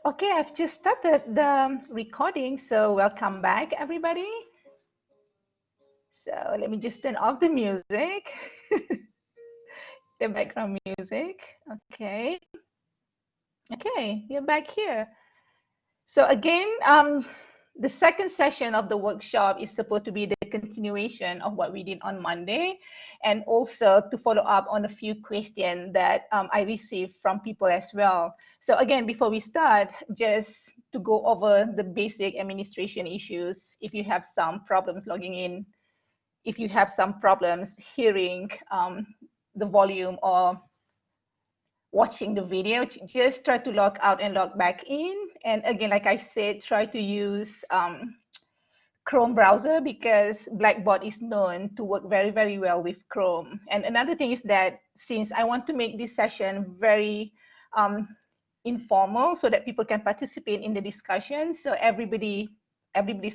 Okay, I've just started the recording, so welcome back, everybody. So let me just turn off the music, the background music. Okay, okay, you're back here. So again, the second session of the workshop is supposed to be the continuation of what we did on Monday, and also to follow up on a few questions that I received from people as well. So again, before we start, just to go over the basic administration issues. If you have some problems logging in, if you have some problems hearing the volume or watching the video, just try to log out and log back in. And again, like I said, try to use Chrome browser because Blackboard is known to work very, very well with Chrome. And another thing is that since I want to make this session very informal so that people can participate in the discussion, so everybody's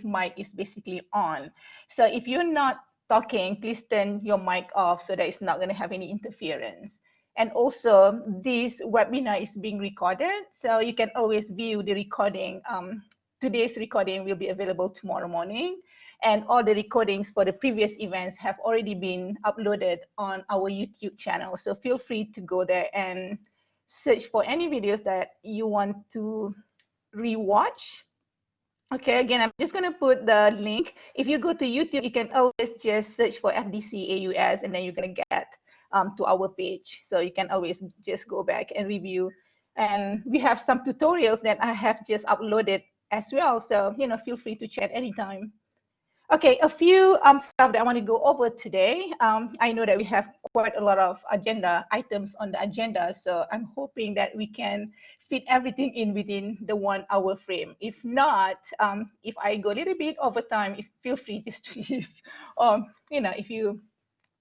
mic is basically on. So if you're not talking, please turn your mic off so that it's not going to have any interference. And also, this webinar is being recorded, so you can always view the recording. Today's recording will be available tomorrow morning, and all the recordings for the previous events have already been uploaded on our YouTube channel. So feel free to go there and search for any videos that you want to rewatch. Okay, again, I'm just going to put the link. If you go to YouTube, you can always just search for FDC AUS, and then you're going to get to our page. So you can always just go back and review. And we have some tutorials that I have just uploaded as well. So, feel free to chat anytime. Okay, a few stuff that I want to go over today. I know that we have quite a lot of agenda items on the agenda, so I'm hoping that we can fit everything in within the 1 hour frame. If not, if I go a little bit over time, feel free just to leave. If you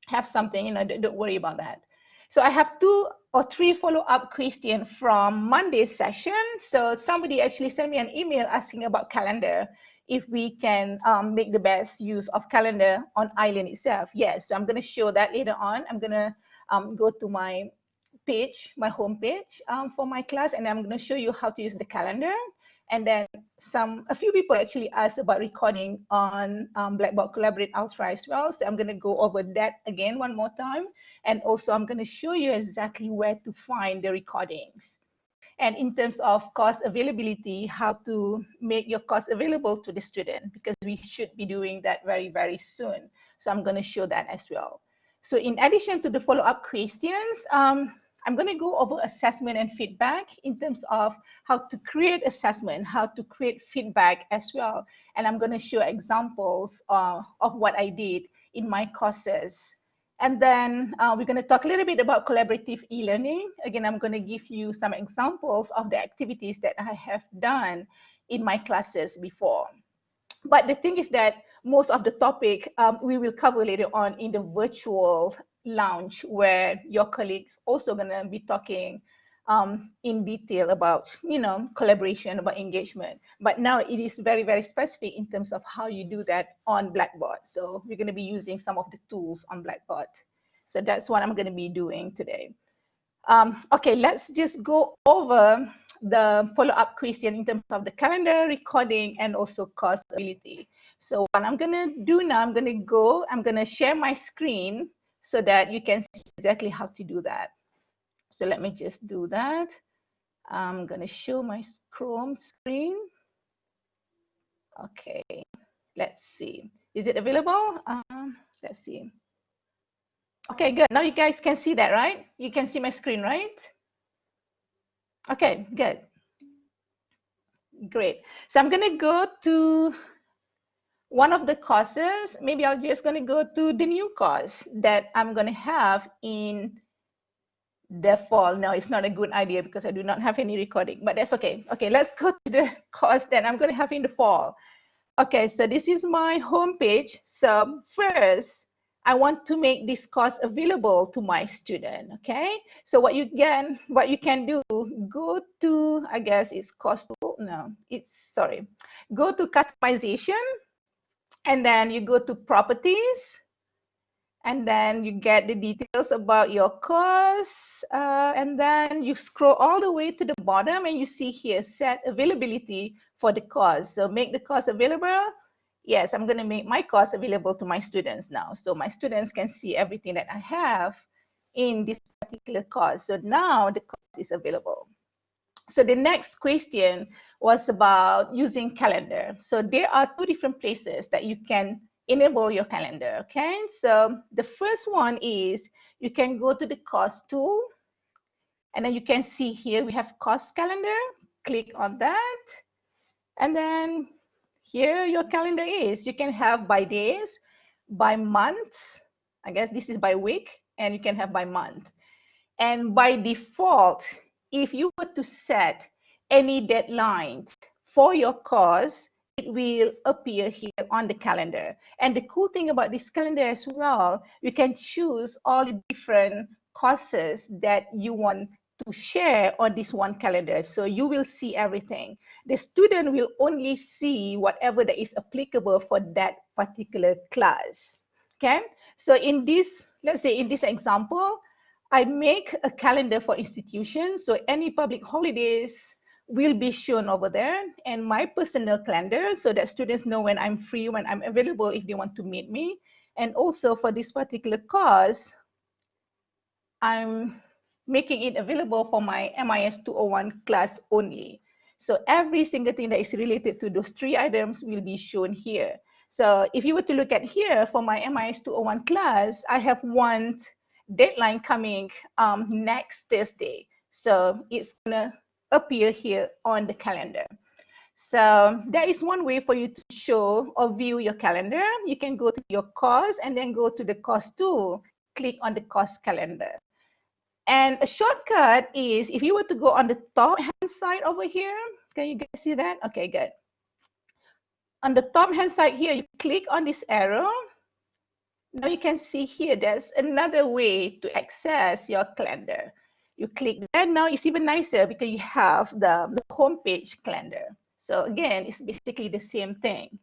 have something, don't worry about that. So I have 2 or 3 follow-up questions from Monday's session. So somebody actually sent me an email asking about calendar, if we can make the best use of calendar on island itself. Yes, so I'm going to show that later on. I'm going to go to my page, my home page for my class, and I'm going to show you how to use the calendar. And then a few people actually asked about recording on Blackboard Collaborate Ultra as well. So I'm going to go over that again one more time. And also I'm going to show you exactly where to find the recordings. And in terms of course availability, how to make your course available to the student, because we should be doing that very, very soon. So I'm going to show that as well. So in addition to the follow-up questions, I'm going to go over assessment and feedback in terms of how to create assessment, how to create feedback as well. And I'm going to show examples of what I did in my courses. And then we're going to talk a little bit about collaborative e-learning. Again, I'm going to give you some examples of the activities that I have done in my classes before. But the thing is that most of the topic we will cover later on in the virtual lounge, where your colleagues also going to be talking in detail about, collaboration, about engagement. But now it is very, very specific in terms of how you do that on Blackboard. So we're going to be using some of the tools on Blackboard. So that's what I'm going to be doing today. Okay, let's just go over the follow-up question in terms of the calendar, recording, and also course ability. So what I'm going to do now, I'm going to share my screen so that you can see exactly how to do that. So let me just do that. I'm going to show my Chrome screen. Okay, let's see. Is it available? Let's see. Okay, good. Now you guys can see that, right? You can see my screen, right? Okay, good. Great. So I'm going to go to one of the courses. Maybe I'm just going to go to the new course that I'm going to have in the fall. No, it's not a good idea because I do not have any recording, but that's okay. Okay, let's go to the course that I'm going to have in the fall. Okay, so this is my home page. So first, I want to make this course available to my student. Okay, so what you can do, go to, I guess it's course tool. No, go to customization, and then you go to properties, And then you get the details about your course. And then you scroll all the way to the bottom and you see here, set availability for the course. So make the course available. Yes, I'm going to make my course available to my students now. So my students can see everything that I have in this particular course. So now the course is available. So the next question was about using calendar. So there are two different places that you can enable your calendar, okay? So the first one is you can go to the course tool, and then you can see here we have course calendar. Click on that, and then here your calendar is. You can have by days, by month, I guess this is by week, and you can have by month. And by default, if you were to set any deadlines for your course, it will appear here on the calendar. And the cool thing about this calendar as well, you can choose all the different courses that you want to share on this one calendar. So you will see everything. The student will only see whatever that is applicable for that particular class. Okay? So in this, let's say in this example, I make a calendar for institutions, so any public holidays will be shown over there, and my personal calendar, so that students know when I'm free, when I'm available if they want to meet me. And also for this particular course, I'm making it available for my MIS 201 class only. So every single thing that is related to those three items will be shown here. So if you were to look at here for my MIS 201 class, I have one deadline coming next Thursday. So it's gonna appear here on the calendar. So that is one way for you to show or view your calendar. You can go to your course and then go to the course tool, click on the course calendar. And a shortcut is if you were to go on the top hand side over here, can you guys see that? Okay, good. On the top hand side here, you click on this arrow. Now you can see here, there's another way to access your calendar. You click that, now it's even nicer because you have the homepage calendar. So again, it's basically the same thing.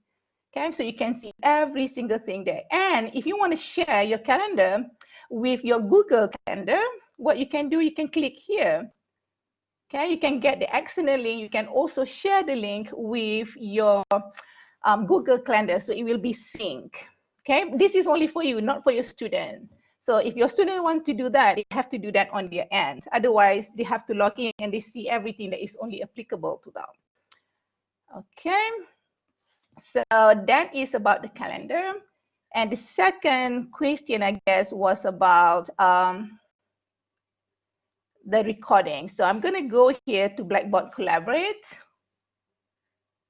Okay, so you can see every single thing there. And if you want to share your calendar with your Google Calendar, what you can do, you can click here. Okay, you can get the external link. You can also share the link with your Google Calendar, so it will be synced. Okay, this is only for you, not for your student. So if your student want to do that, they have to do that on their end. Otherwise, they have to log in and they see everything that is only applicable to them. Okay, so that is about the calendar. And the second question, I guess, was about the recording. So I'm going to go here to Blackboard Collaborate.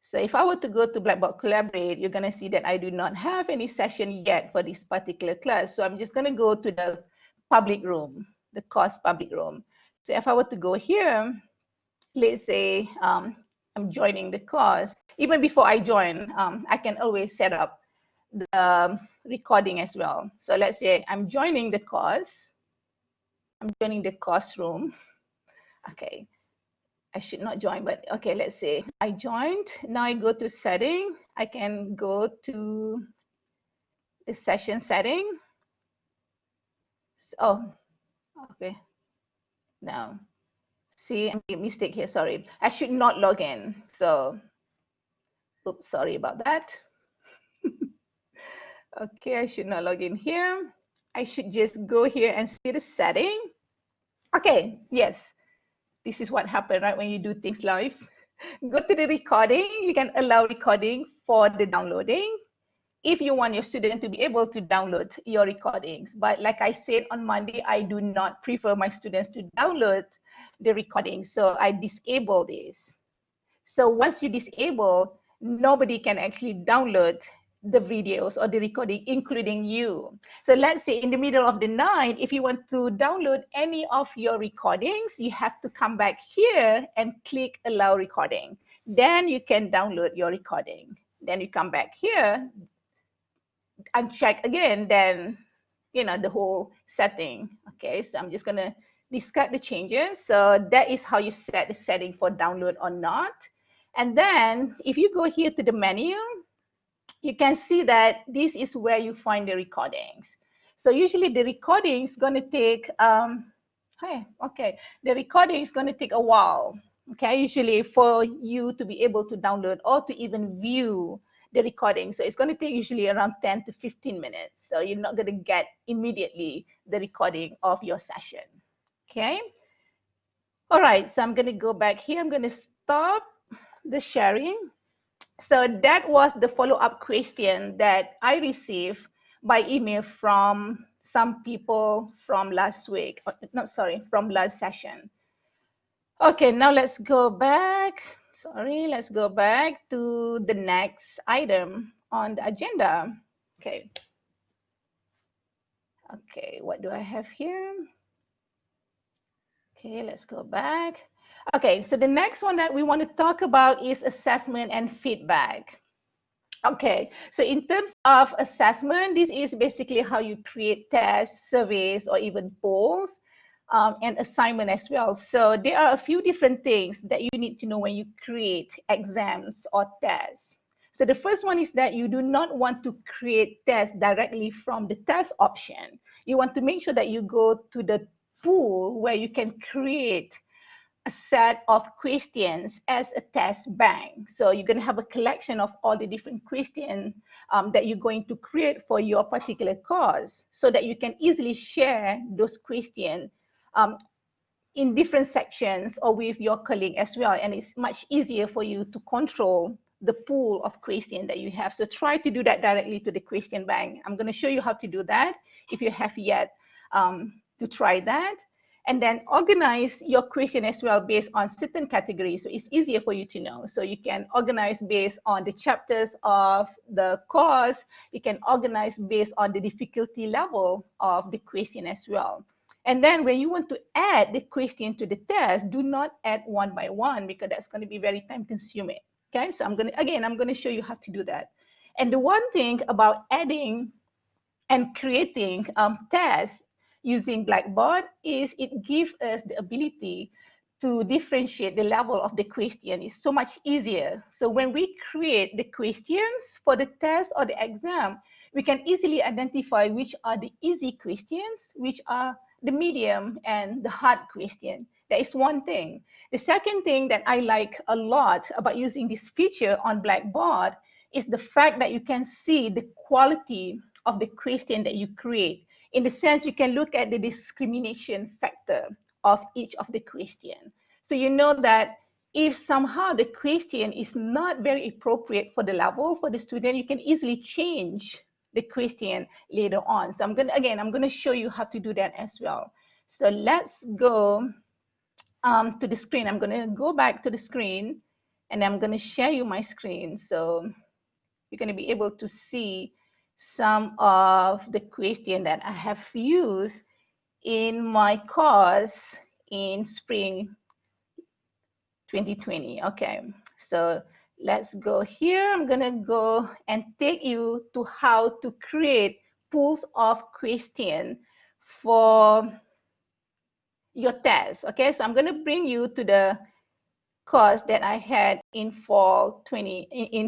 So if I were to go to Blackboard Collaborate, you're going to see that I do not have any session yet for this particular class. So I'm just going to go to the public room, the course public room. So if I were to go here, let's say I'm joining the course. Even before I join, I can always set up the recording as well. So let's say I'm joining the course. I'm joining the course room. Okay. I should not join, but okay, let's say I joined. Now I go to setting. I can go to the session setting. So, okay. Now, see, I made a mistake here. Sorry. I should not log in. So, oops, sorry about that. Okay, I should not log in here. I should just go here and see the setting. Okay, yes. This is what happened, right, when you do things live. Go to the recording. You can allow recording for the downloading if you want your student to be able to download your recordings. But like I said on Monday, I do not prefer my students to download the recordings. So I disable this. So once you disable, nobody can actually download the videos or the recording, including you. So let's say in the middle of the night, if you want to download any of your recordings, you have to come back here and click allow recording. Then you can download your recording. Then you come back here and check again, then, you know, the whole setting. Okay, so I'm just gonna discard the changes. So that is how you set the setting for download or not. And then if you go here to the menu, you can see that this is where you find the recordings. So usually the recording is going to take, the recording is going to take a while, okay, usually for you to be able to download or to even view the recording. So it's going to take usually around 10 to 15 minutes. So you're not going to get immediately the recording of your session, okay? All right, so I'm going to go back here. I'm going to stop the sharing. So that was the follow-up question that I received by email from some people from last week. No, sorry, from last session. Okay, now let's go back. Sorry, let's go back to the next item on the agenda. Okay. Okay, what do I have here? Okay, let's go back. Okay, so the next one that we want to talk about is assessment and feedback. Okay, so in terms of assessment, this is basically how you create tests, surveys, or even polls, and assignment as well. So there are a few different things that you need to know when you create exams or tests. So the first one is that you do not want to create tests directly from the test option. You want to make sure that you go to the pool where you can create a set of questions as a test bank. So you're going to have a collection of all the different questions that you're going to create for your particular course so that you can easily share those questions in different sections or with your colleague as well. And it's much easier for you to control the pool of questions that you have. So try to do that directly to the question bank. I'm going to show you how to do that if you have yet to try that. And then organize your question as well based on certain categories. So it's easier for you to know. So you can organize based on the chapters of the course. You can organize based on the difficulty level of the question as well. And then when you want to add the question to the test, do not add one by one because that's going to be very time consuming. Okay, so I'm going to show you how to do that. And the one thing about adding and creating tests using Blackboard is it gives us the ability to differentiate the level of the question. It's so much easier. So when we create the questions for the test or the exam, we can easily identify which are the easy questions, which are the medium and the hard question. That is one thing. The second thing that I like a lot about using this feature on Blackboard is the fact that you can see the quality of the question that you create. In the sense, you can look at the discrimination factor of each of the question. So you know that if somehow the question is not very appropriate for the level for the student, you can easily change the question later on. So I'm going to show you how to do that as well. So let's go to the screen. I'm going to go back to the screen and I'm going to share you my screen. So you're going to be able to see some of the questions that I have used in my course in spring 2020. Okay, so let's go here. I'm going to go and take you to how to create pools of questions for your test. Okay, so I'm going to bring you to the course that I had in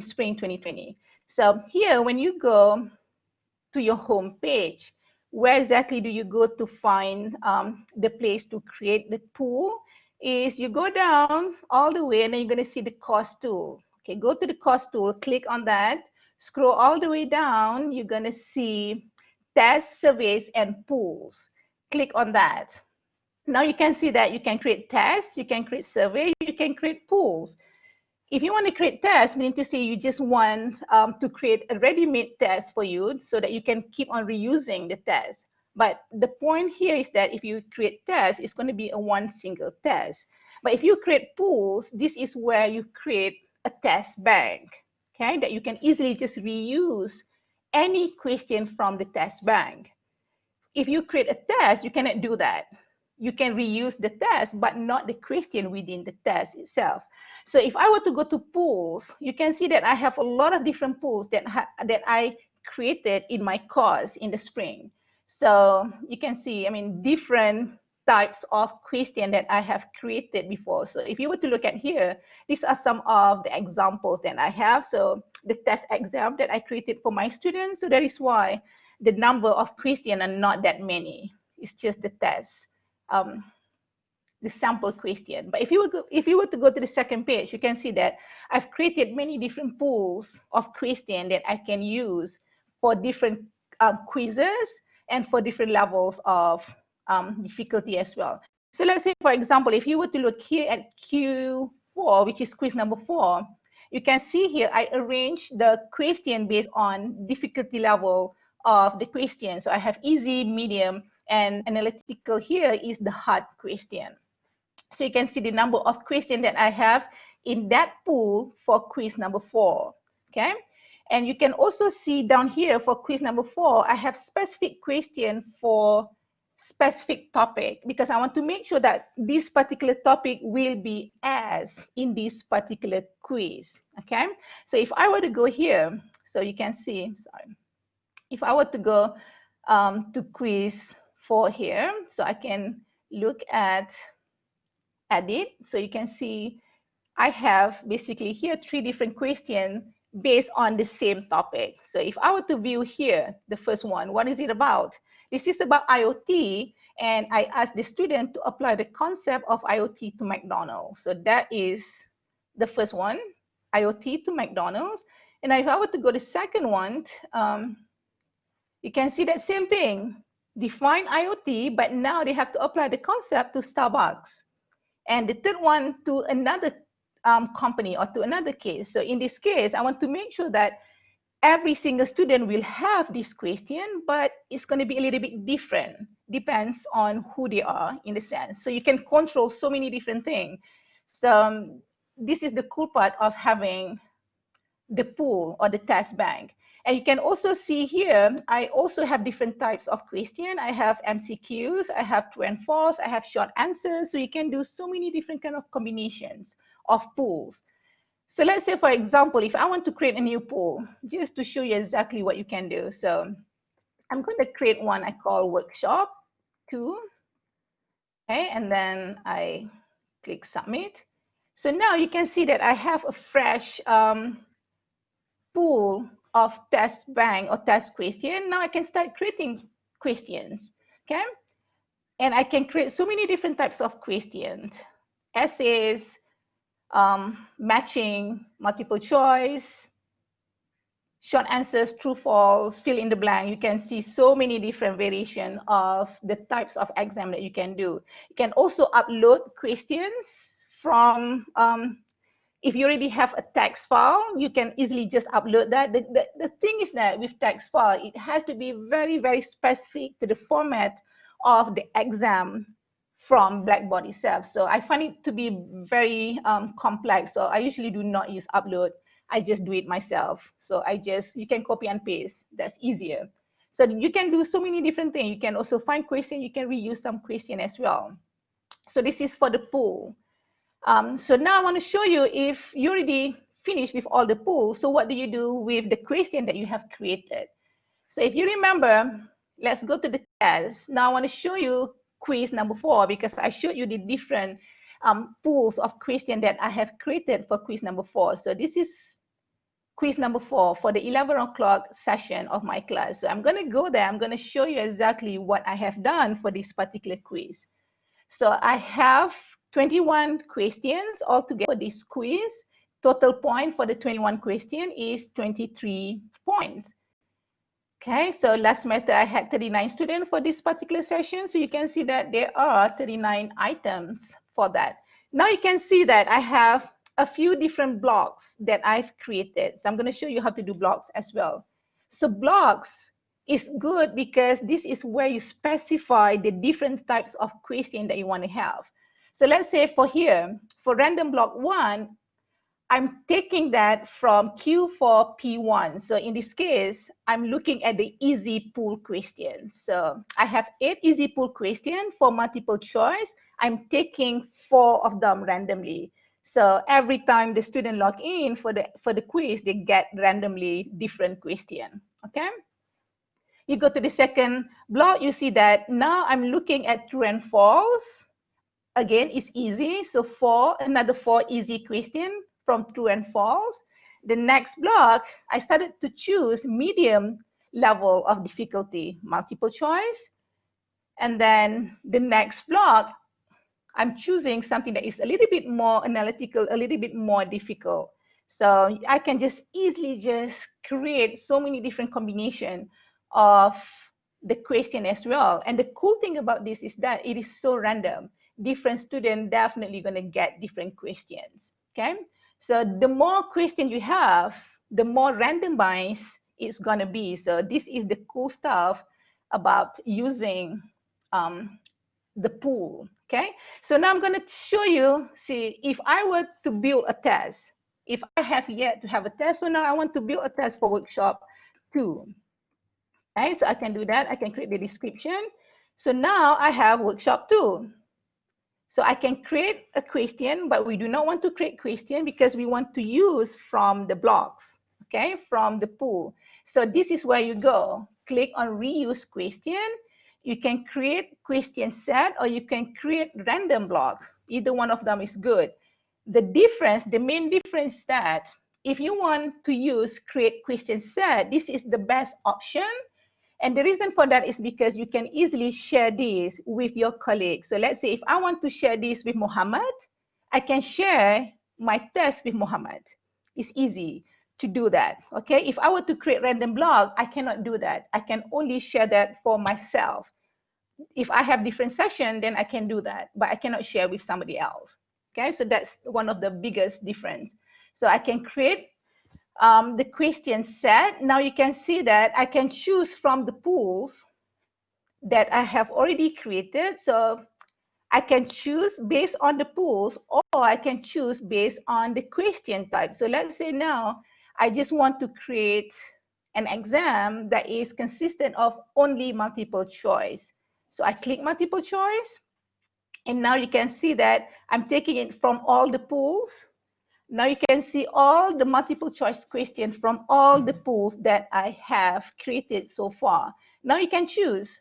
spring 2020. So here, when you go to your home page, where exactly do you go to find the place to create the pool? Is you go down all the way and then you're going to see the course tool. Okay, go to the course tool, click on that, scroll all the way down, you're going to see tests, surveys, and pools. Click on that. Now you can see that you can create tests, you can create surveys, you can create pools. If you want to create tests, meaning to say you just want to create a ready-made test for you so that you can keep on reusing the test. But the point here is that if you create tests, it's going to be a one single test. But if you create pools, this is where you create a test bank, okay, that you can easily just reuse any question from the test bank. If you create a test, you cannot do that. You can reuse the test, but not the question within the test itself. So if I were to go to pools, you can see that I have a lot of different pools that I created in my course in the spring. So you can see, I mean, different types of question that I have created before. So if you were to look at here, these are some of the examples that I have. So the test exam that I created for my students. So that is why the number of questions are not that many. It's just the test, the sample question. But if you were to go to the second page, you can see that I've created many different pools of questions that I can use for different quizzes and for different levels of difficulty as well. So let's say, for example, if you were to look here at Q4, which is quiz number 4, you can see here I arranged the question based on difficulty level of the question. So I have easy, medium, and analytical here is the hard question. So you can see the number of questions that I have in that pool for quiz number 4. Okay. And you can also see down here for quiz number 4, I have specific question for specific topic because I want to make sure that this particular topic will be asked in this particular quiz. Okay. So if I were to go here, so you can see, sorry, if I were to go to quiz 4 here, so I can look at edit. So you can see I have basically here 3 different questions based on the same topic. So if I were to view here, the first one, what is it about? This is about IoT, and I asked the student to apply the concept of IoT to McDonald's. So that is the first one, IoT to McDonald's. And if I were to go to the second one, you can see that same thing, define IoT, but now they have to apply the concept to Starbucks. And the third one to another company or to another case. So in this case, I want to make sure that every single student will have this question, but it's going to be a little bit different. Depends on who they are in the sense. So you can control so many different things. So this is the cool part of having the pool or the test bank. And you can also see here, I also have different types of question. I have MCQs, I have true and false, I have short answers. So you can do so many different kind of combinations of pools. So let's say, for example, if I want to create a new pool, just to show you exactly what you can do. So I'm going to create one I call workshop 2. Okay, and then I click submit. So now you can see that I have a fresh pool of test bank or test question. Now I can start creating questions. Okay, and I can create so many different types of questions, essays, matching, multiple choice, short answers, true, false, fill in the blank. You can see so many different variations of the types of exam that you can do. You can also upload questions from, if you already have a text file, you can easily just upload that. The thing is that with text file, it has to be very, very specific to the format of the exam from Blackboard itself. So I find it to be very complex. So I usually do not use upload. I just do it myself. So you can copy and paste. That's easier. So you can do so many different things. You can also find questions. You can reuse some question as well. So this is for the pool. So now I want to show you if you already finished with all the pools. So what do you do with the question that you have created? So if you remember, let's go to the test. Now I want to show you quiz number 4 because I showed you the different pools of question that I have created for quiz number 4. So this is quiz number 4 for the 11 o'clock session of my class. So I'm going to go there. I'm going to show you exactly what I have done for this particular quiz. So I have 21 questions altogether for this quiz. Total point for the 21 question is 23 points. Okay, so last semester I had 39 students for this particular session. So you can see that there are 39 items for that. Now you can see that I have a few different blocks that I've created. So I'm going to show you how to do blocks as well. So blocks is good because this is where you specify the different types of question that you want to have. So let's say for here, for random block 1, I'm taking that from Q4 P1. So in this case, I'm looking at the easy pool questions. So I have 8 easy pool questions for multiple choice. I'm taking 4 of them randomly. So every time the student log in for the quiz, they get randomly different question. Okay. You go to the second block, you see that now I'm looking at true and false. Again, it's easy. So another 4 easy question from true and false. The next block, I started to choose medium level of difficulty, multiple choice. And then the next block, I'm choosing something that is a little bit more analytical, a little bit more difficult. So I can just easily just create so many different combinations of the question as well. And the cool thing about this is that it is so random. Different students definitely going to get different questions. Okay. So the more questions you have, the more randomized it's going to be. So this is the cool stuff about using the pool. Okay, so now I'm going to show you, see, if I were to build a test, if I have yet to have a test, so now I want to build a test for workshop 2. Okay, so I can do that. I can create the description. So now I have workshop 2. So I can create a question, but we do not want to create question because we want to use from the blocks, okay, from the pool. So this is where you go. Click on reuse question. You can create question set or you can create random block. Either one of them is good. The difference, the main difference is that if you want to use create question set, this is the best option. And the reason for that is because you can easily share this with your colleagues. So let's say if I want to share this with Mohammed, I can share my test with Mohammed. It's easy to do that. Okay. If I were to create random block, I cannot do that. I can only share that for myself. If I have different session, then I can do that, but I cannot share with somebody else. Okay. So that's one of the biggest difference. So I can create the question set. Now you can see that I can choose from the pools that I have already created. So I can choose based on the pools, or I can choose based on the question type. So let's say now I just want to create an exam that is consistent of only multiple choice. So I click multiple choice, and now you can see that I'm taking it from all the pools. Now you can see all the multiple choice questions from all the pools that I have created so far. Now you can choose.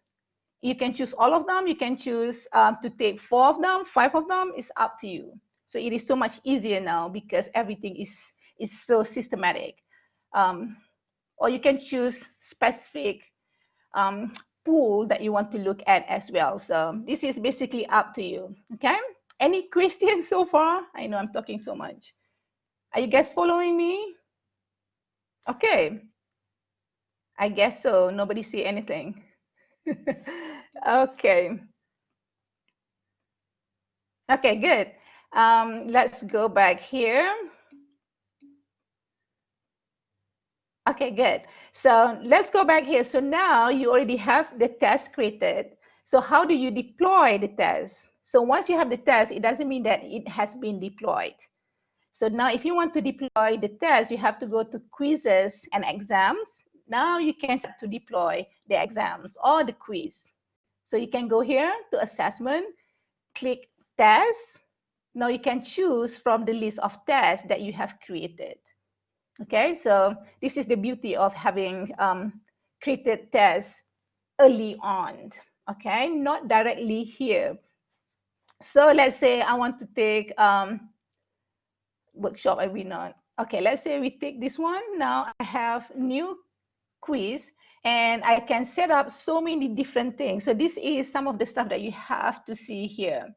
You can choose all of them. You can choose to take 4 of them, 5 of them. It's up to you. So it is so much easier now because everything is so systematic. Or you can choose specific pool that you want to look at as well. So this is basically up to you. Okay. Any questions so far? I know I'm talking so much. Are you guys following me? Okay. I guess so. Nobody see anything. Okay. Okay, good. Let's go back here. Okay, good. So let's go back here. So now you already have the test created. So how do you deploy the test? So once you have the test, it doesn't mean that it has been deployed. So now if you want to deploy the test, you have to go to quizzes and exams. Now you can start to deploy the exams or the quiz. So you can go here to assessment, click test. Now you can choose from the list of tests that you have created. Okay, so this is the beauty of having created tests early on. Okay, not directly here. So let's say I want to take workshop, I will not. Okay, let's say we take this one. Now I have new quiz and I can set up so many different things. So this is some of the stuff that you have to see here.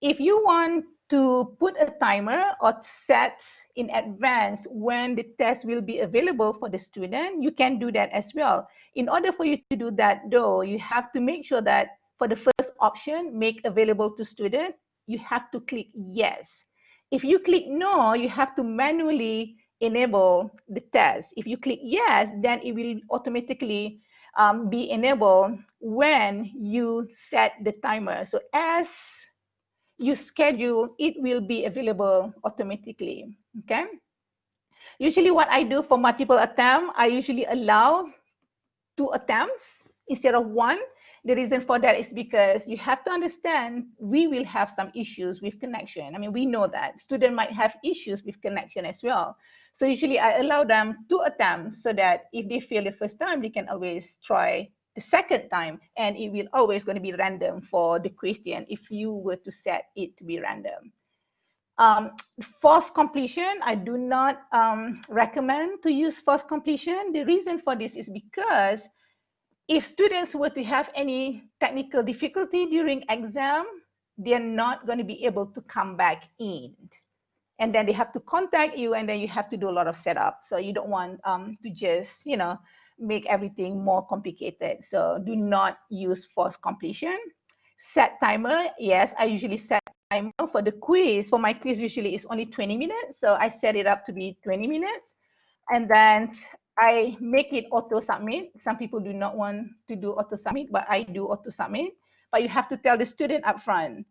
If you want to put a timer or set in advance when the test will be available for the student, you can do that as well. In order for you to do that though, you have to make sure that for the first option, make available to student, you have to click yes. If you click no, you have to manually enable the test. If you click yes, then it will automatically be enabled when you set the timer. So as you schedule, it will be available automatically. Okay. Usually what I do for multiple attempt, I usually allow 2 attempts instead of 1. The reason for that is because you have to understand we will have some issues with connection. I mean, we know that students might have issues with connection as well. So usually I allow them 2 attempts so that if they fail the first time, they can always try the second time, and it will always going to be random for the question if you were to set it to be random. Forced completion, I do not recommend to use forced completion. The reason for this is because if students were to have any technical difficulty during exam, they're not going to be able to come back in. And then they have to contact you, and then you have to do a lot of setup. So you don't want to just, make everything more complicated. So do not use forced completion. Set timer. Yes, I usually set timer for the quiz. For my quiz, usually it's only 20 minutes. So I set it up to be 20 minutes. And then I make it auto submit. Some people do not want to do auto submit, but I do auto submit. But you have to tell the student upfront,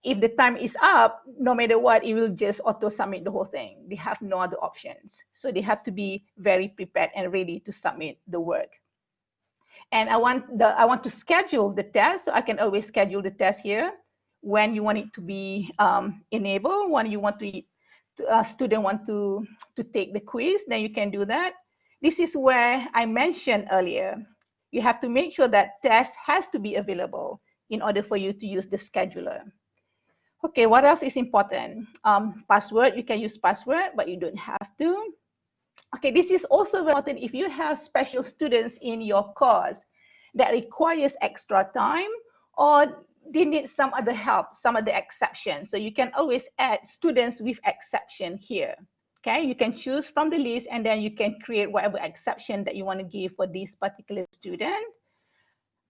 if the time is up, no matter what, it will just auto submit the whole thing. They have no other options. So they have to be very prepared and ready to submit the work. And I want to schedule the test, so I can always schedule the test here when you want it to be enabled, when you want to a student want to take the quiz, then you can do that. This is where I mentioned earlier, you have to make sure that test has to be available in order for you to use the scheduler. Okay, what else is important? Password, you can use password, but you don't have to. Okay, this is also very important if you have special students in your course that requires extra time, or they need some other help, some other exception. So you can always add students with exception here. Okay, you can choose from the list, and then you can create whatever exception that you want to give for this particular student.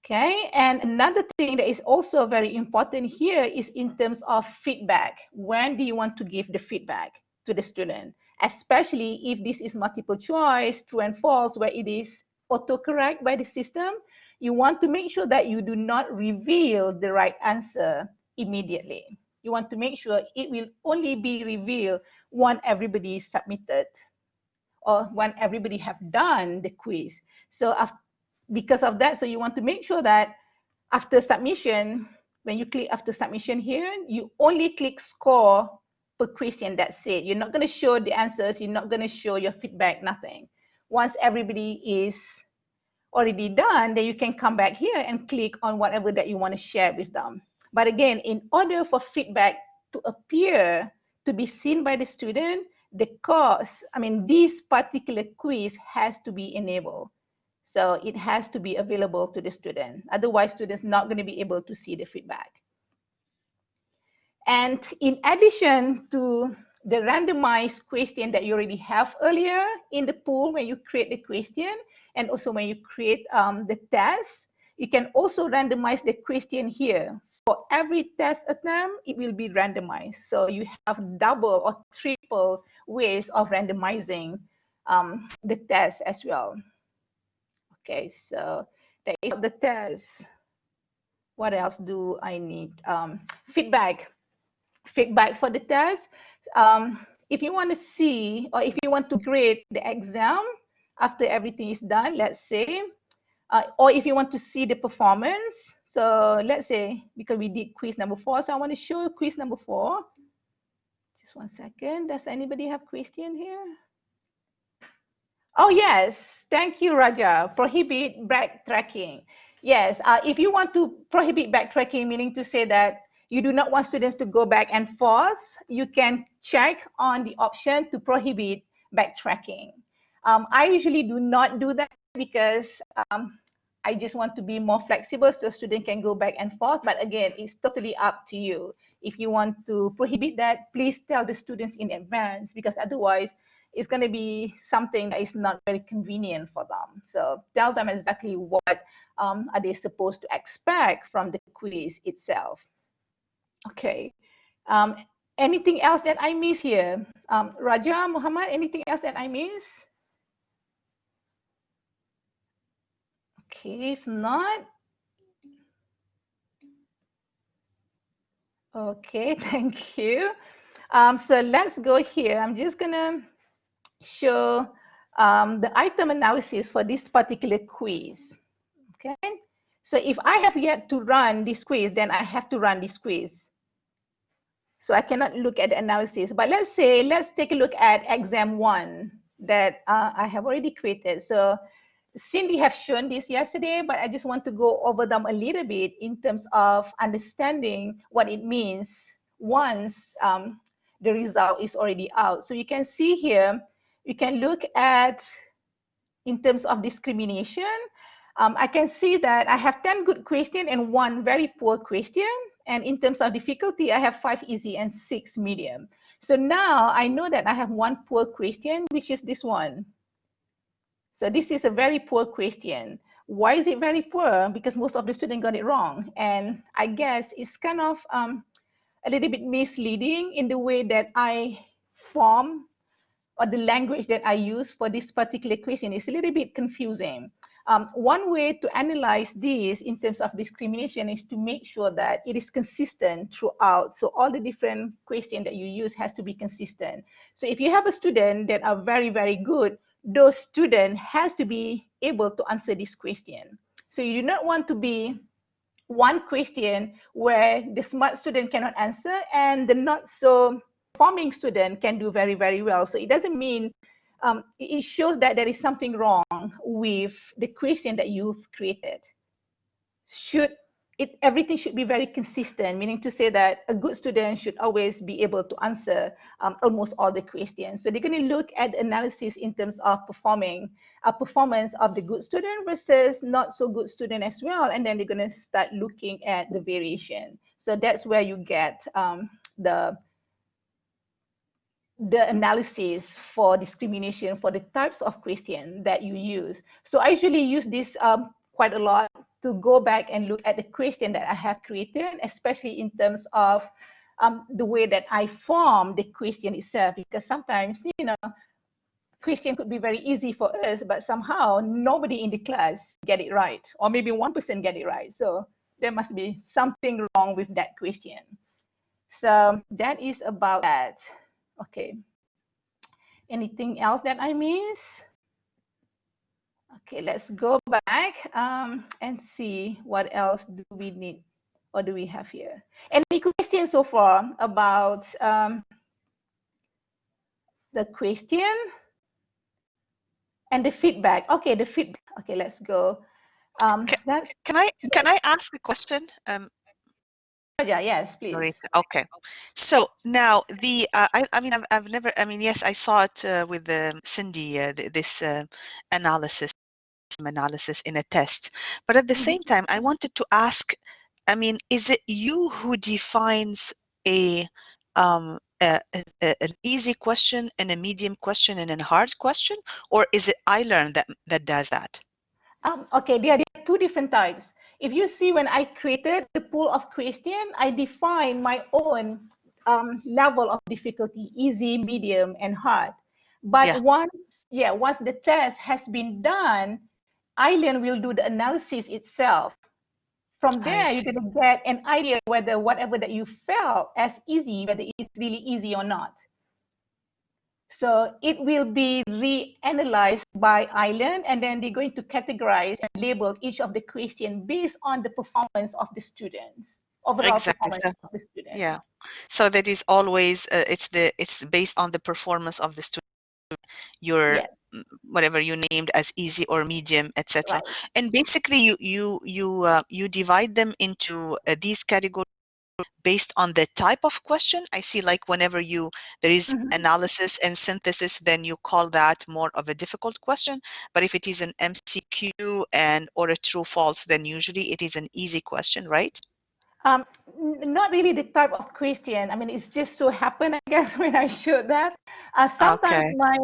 Okay, and another thing that is also very important here is in terms of feedback. When do you want to give the feedback to the student? Especially if this is multiple choice, true and false, where it is autocorrect by the system, you want to make sure that you do not reveal the right answer immediately. You want to make sure it will only be revealed when everybody submitted or when everybody have done the quiz. So because of that, so you want to make sure that after submission, when you click after submission here, you only click score per question. That's it. You're not going to show the answers. You're not going to show your feedback, nothing. Once everybody is already done, then you can come back here and click on whatever that you want to share with them. But again, in order for feedback to appear, to be seen by the student, this particular quiz has to be enabled. So it has to be available to the student. Otherwise, students not going to be able to see the feedback. And in addition to the randomized question that you already have earlier in the pool when you create the question, and also when you create the test, you can also randomize the question here. For every test attempt, it will be randomized. So you have double or triple ways of randomizing the test as well. Okay, so that is the test. What else do I need? Feedback for the test. If you want to see, or if you want to grade the exam after everything is done, let's say, or if you want to see the performance. So let's say, because we did quiz number 4, so I want to show quiz number 4. Just one second. Does anybody have question here? Oh, yes. Thank you, Raja. Prohibit backtracking. Yes, if you want to prohibit backtracking, meaning to say that you do not want students to go back and forth, you can check on the option to prohibit backtracking. I usually do not do that because I just want to be more flexible so students can go back and forth. But again, it's totally up to you. If you want to prohibit that, please tell the students in advance, because otherwise it's going to be something that is not very convenient for them. So tell them exactly what are they supposed to expect from the quiz itself. Okay. Anything else that I miss here? Raja, Muhammad, anything else that I miss? Okay, if not, okay, thank you. So let's go here. I'm just gonna show the item analysis for this particular quiz. Okay, so if I have yet to run this quiz, then I have to run this quiz. So I cannot look at the analysis. But let's take a look at exam 1 that I have already created. So Cindy have shown this yesterday, but I just want to go over them a little bit in terms of understanding what it means once the result is already out. So you can see here, you can look at in terms of discrimination. I can see that I have 10 good questions and 1 very poor question. And in terms of difficulty, I have 5 easy and 6 medium. So now I know that I have 1 poor question, which is this one. So this is a very poor question. Why is it very poor? Because most of the students got it wrong. And I guess it's kind of a little bit misleading in the way that I form or the language that I use for this particular question is a little bit confusing. One way to analyze this in terms of discrimination is to make sure that it is consistent throughout. So all the different questions that you use has to be consistent. So if you have a student that are very, very good, those students has to be able to answer this question. So you do not want to be one question where the smart student cannot answer and the not so performing student can do very, very well. So it doesn't mean, it shows that there is something wrong with the question that you've created. Everything should be very consistent, meaning to say that a good student should always be able to answer almost all the questions. So they're going to look at analysis in terms of performance of the good student versus not so good student as well. And then they're going to start looking at the variation. So that's where you get the analysis for discrimination for the types of question that you use. So I usually use this quite a lot to go back and look at the question that I have created, especially in terms of the way that I form the question itself, because sometimes, question could be very easy for us, but somehow nobody in the class get it right, or maybe 1% get it right. So there must be something wrong with that question. So that is about that. Okay. Anything else that I miss? Okay, let's go back and see what else do we need or do we have here. Any questions so far about the question and the feedback? Okay, the feedback. Okay, let's go. Can I ask a question? Yeah, yes, please. Okay. So now I've never, yes, I saw it with Cindy, this analysis in a test, but at the same time, I wanted to ask, is it you who defines an easy question and a medium question and a hard question, or is it iLearn that does that? Okay, there are 2 different types. If you see when I created the pool of question, I define my own level of difficulty, easy, medium, and hard. But once the test has been done, iLearn will do the analysis itself. From there, you're going to get an idea whether whatever that you felt as easy, whether it's really easy or not. So it will be reanalyzed by iLearn, and then they're going to categorize and label each of the questions based on the performance of the students, overall performance of the students. Yeah. So that is always it's based on the performance of the student. Your whatever you named as easy or medium, etc. Right. And basically, you divide them into these categories based on the type of question. I see, like whenever there is analysis and synthesis, then you call that more of a difficult question. But if it is an MCQ or a true false, then usually it is an easy question, right? Not really the type of question. I mean, it's just so happened, I guess, when I showed that. Sometimes my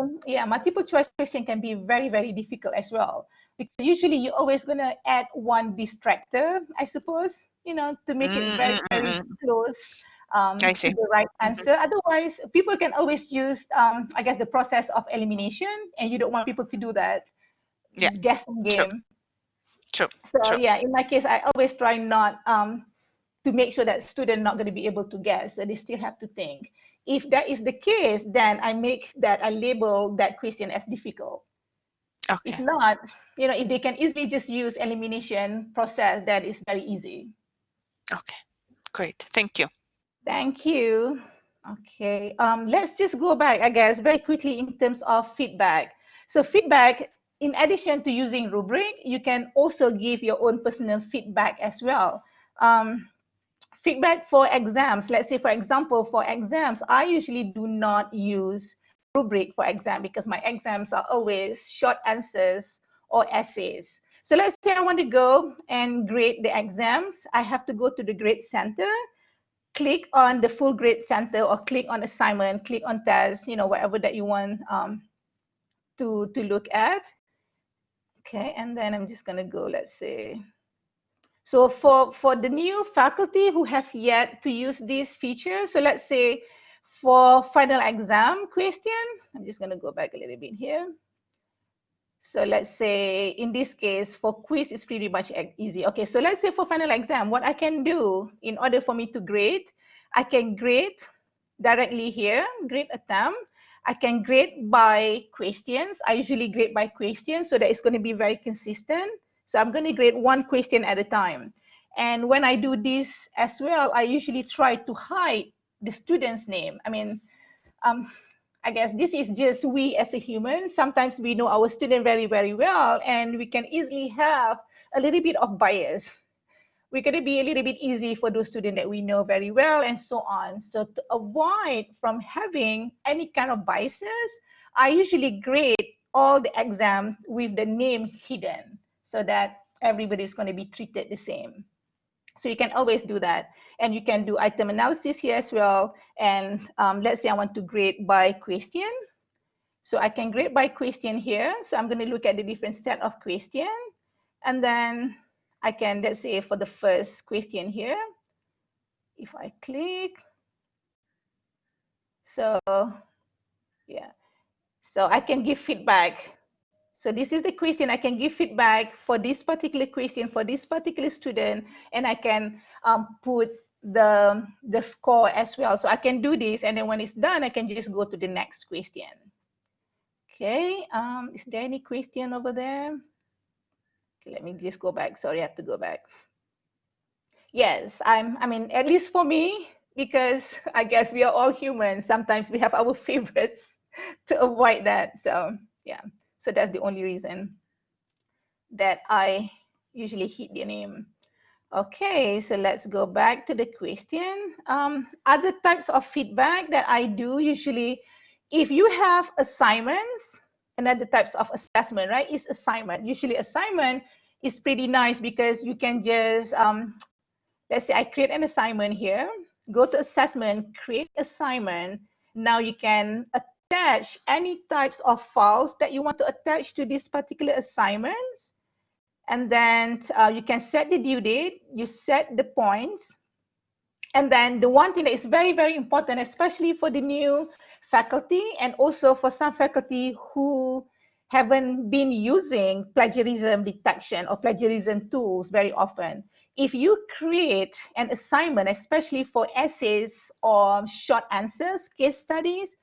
multiple choice question can be very, very difficult as well. Because usually you're always going to add one distractor, I suppose, to make it very, very close to the right answer. Otherwise, people can always use, I guess, the process of elimination, and you don't want people to do that guessing game. True. So yeah, in my case, I always try not to make sure that students not going to be able to guess, so they still have to think. If that is the case, then I label that question as difficult. Okay. If not, if they can easily just use elimination process, that is very easy. Okay, great. Thank you. Thank you. Okay, let's just go back, I guess, very quickly in terms of feedback. So feedback, in addition to using rubric, you can also give your own personal feedback as well. feedback for exams. Let's say, for example, for exams, I usually do not use rubric for exam because my exams are always short answers or essays. So let's say I want to go and grade the exams. I have to go to the grade center, click on the full grade center, or click on assignment, click on test, whatever that you want to look at. Okay, and then I'm just gonna go, let's say. So for the new faculty who have yet to use this feature, so let's say for final exam question, I'm just gonna go back a little bit here. So let's say in this case, for quiz, it's pretty much easy. Okay, so let's say for final exam, what I can do in order for me to grade, I can grade directly here, grade attempt. I can grade by questions. I usually grade by questions so that it's going to be very consistent. So I'm going to grade one question at a time. And when I do this as well, I usually try to hide the student's name. I mean, I guess this is just we as a human. Sometimes we know our student very, very well, and we can easily have a little bit of bias. We're going to be a little bit easy for those students that we know very well, and so on. So to avoid from having any kind of biases, I usually grade all the exam with the name hidden so that everybody is going to be treated the same. So you can always do that. And you can do item analysis here as well. And let's say I want to grade by question. So I can grade by question here. So I'm going to look at the different set of question. And then I can, let's say for the first question here, if I click. So yeah, so I can give feedback. So this is the question. I can give feedback for this particular question for this particular student, and I can put the score as well. So I can do this, and then when it's done, I can just go to the next question. Okay, is there any question over there? Okay, let me just go back. Sorry, I have to go back. Yes, I mean, at least for me, because I guess we are all humans. Sometimes we have our favorites to avoid that. So yeah. So that's the only reason that I usually hit the name. Okay, so let's go back to the question. Other types of feedback that I do usually, if you have assignments, another types of assessment, right, is assignment. Usually assignment is pretty nice because you can just, let's say I create an assignment here, go to assessment, create assignment. Now you can attach any types of files that you want to attach to this particular assignments. And then you can set the due date, you set the points. And then the one thing that is very, very important, especially for the new faculty and also for some faculty who haven't been using plagiarism detection or plagiarism tools very often. If you create an assignment, especially for essays or short answers, case studies,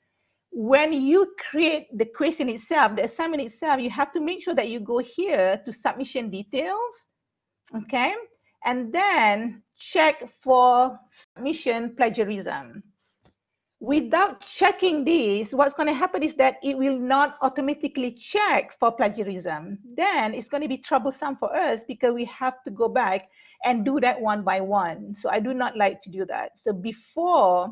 when you create the question itself, the assignment itself, you have to make sure that you go here to submission details, okay? And then check for submission plagiarism. Without checking this, what's going to happen is that it will not automatically check for plagiarism. Then it's going to be troublesome for us because we have to go back and do that one by one. So I do not like to do that. So before,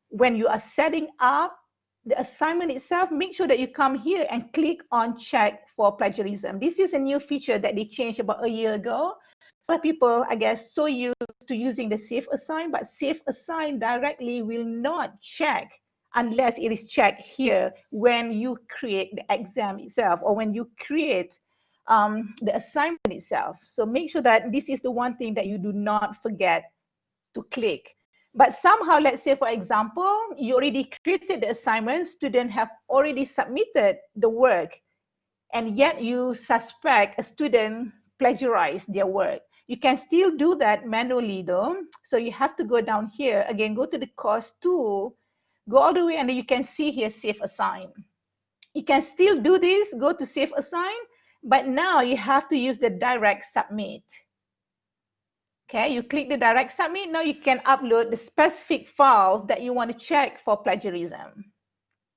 when you are setting up the assignment itself, make sure that you come here and click on check for plagiarism. This is a new feature that they changed about a year ago. Some people, I guess, so used to using the Save Assign, but Save Assign directly will not check unless it is checked here when you create the exam itself or when you create the assignment itself. So make sure that this is the one thing that you do not forget to click. But somehow, let's say, for example, you already created the assignment, students have already submitted the work, and yet you suspect a student plagiarized their work. You can still do that manually though. So you have to go down here, again, go to the course tool, go all the way, and then you can see here, Save Assign. You can still do this, go to Save Assign, but now you have to use the direct submit. Okay, you click the direct submit. Now you can upload the specific files that you want to check for plagiarism.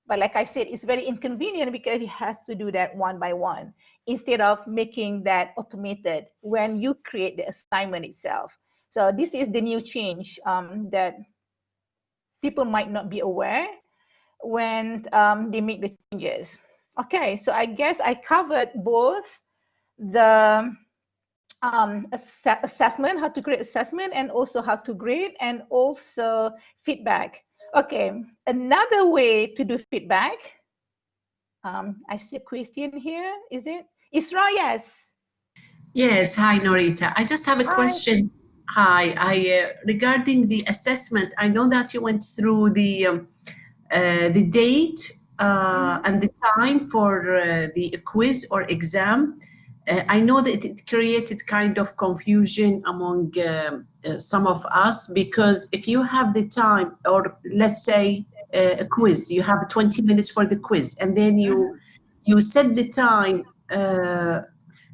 But like I said, it's very inconvenient because you have to do that one by one instead of making that automated when you create the assignment itself. So this is the new change that people might not be aware when they make the changes. Okay, so I guess I covered both the assessment, how to create assessment, and also how to grade, and also feedback. Okay, another way to do feedback. I see a question here. Is it Isra? Yes. Yes, hi Norita. I just have a Hi. question. Hi, regarding the assessment. I know that you went through the date and the time for the quiz or exam. I know that it created kind of confusion among some of us, because if you have the time, or let's say a quiz, you have 20 minutes for the quiz, and then you set the time.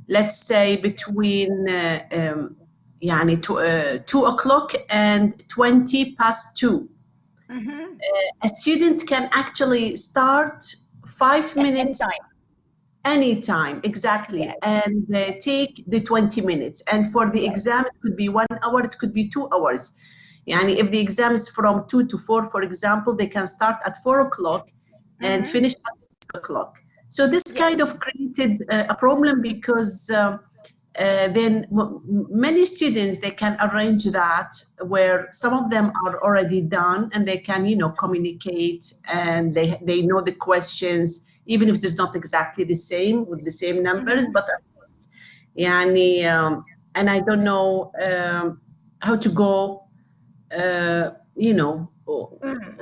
Let's say between يعني 2 o'clock and 20 past 2. A student can actually start 5 minutes anytime, exactly, Yes. and take the 20 minutes. And for the Yes. exam, it could be 1 hour, it could be 2 hours. Yani if the exam is from 2 to 4, for example, they can start at 4 o'clock and finish at 6 o'clock. So this Yes. kind of created a problem, because then many students, they can arrange that where some of them are already done, and they can, you know, communicate, and they know the questions, even if it is not exactly the same with the same numbers, but at least, يعني, and I don't know how to go, you know.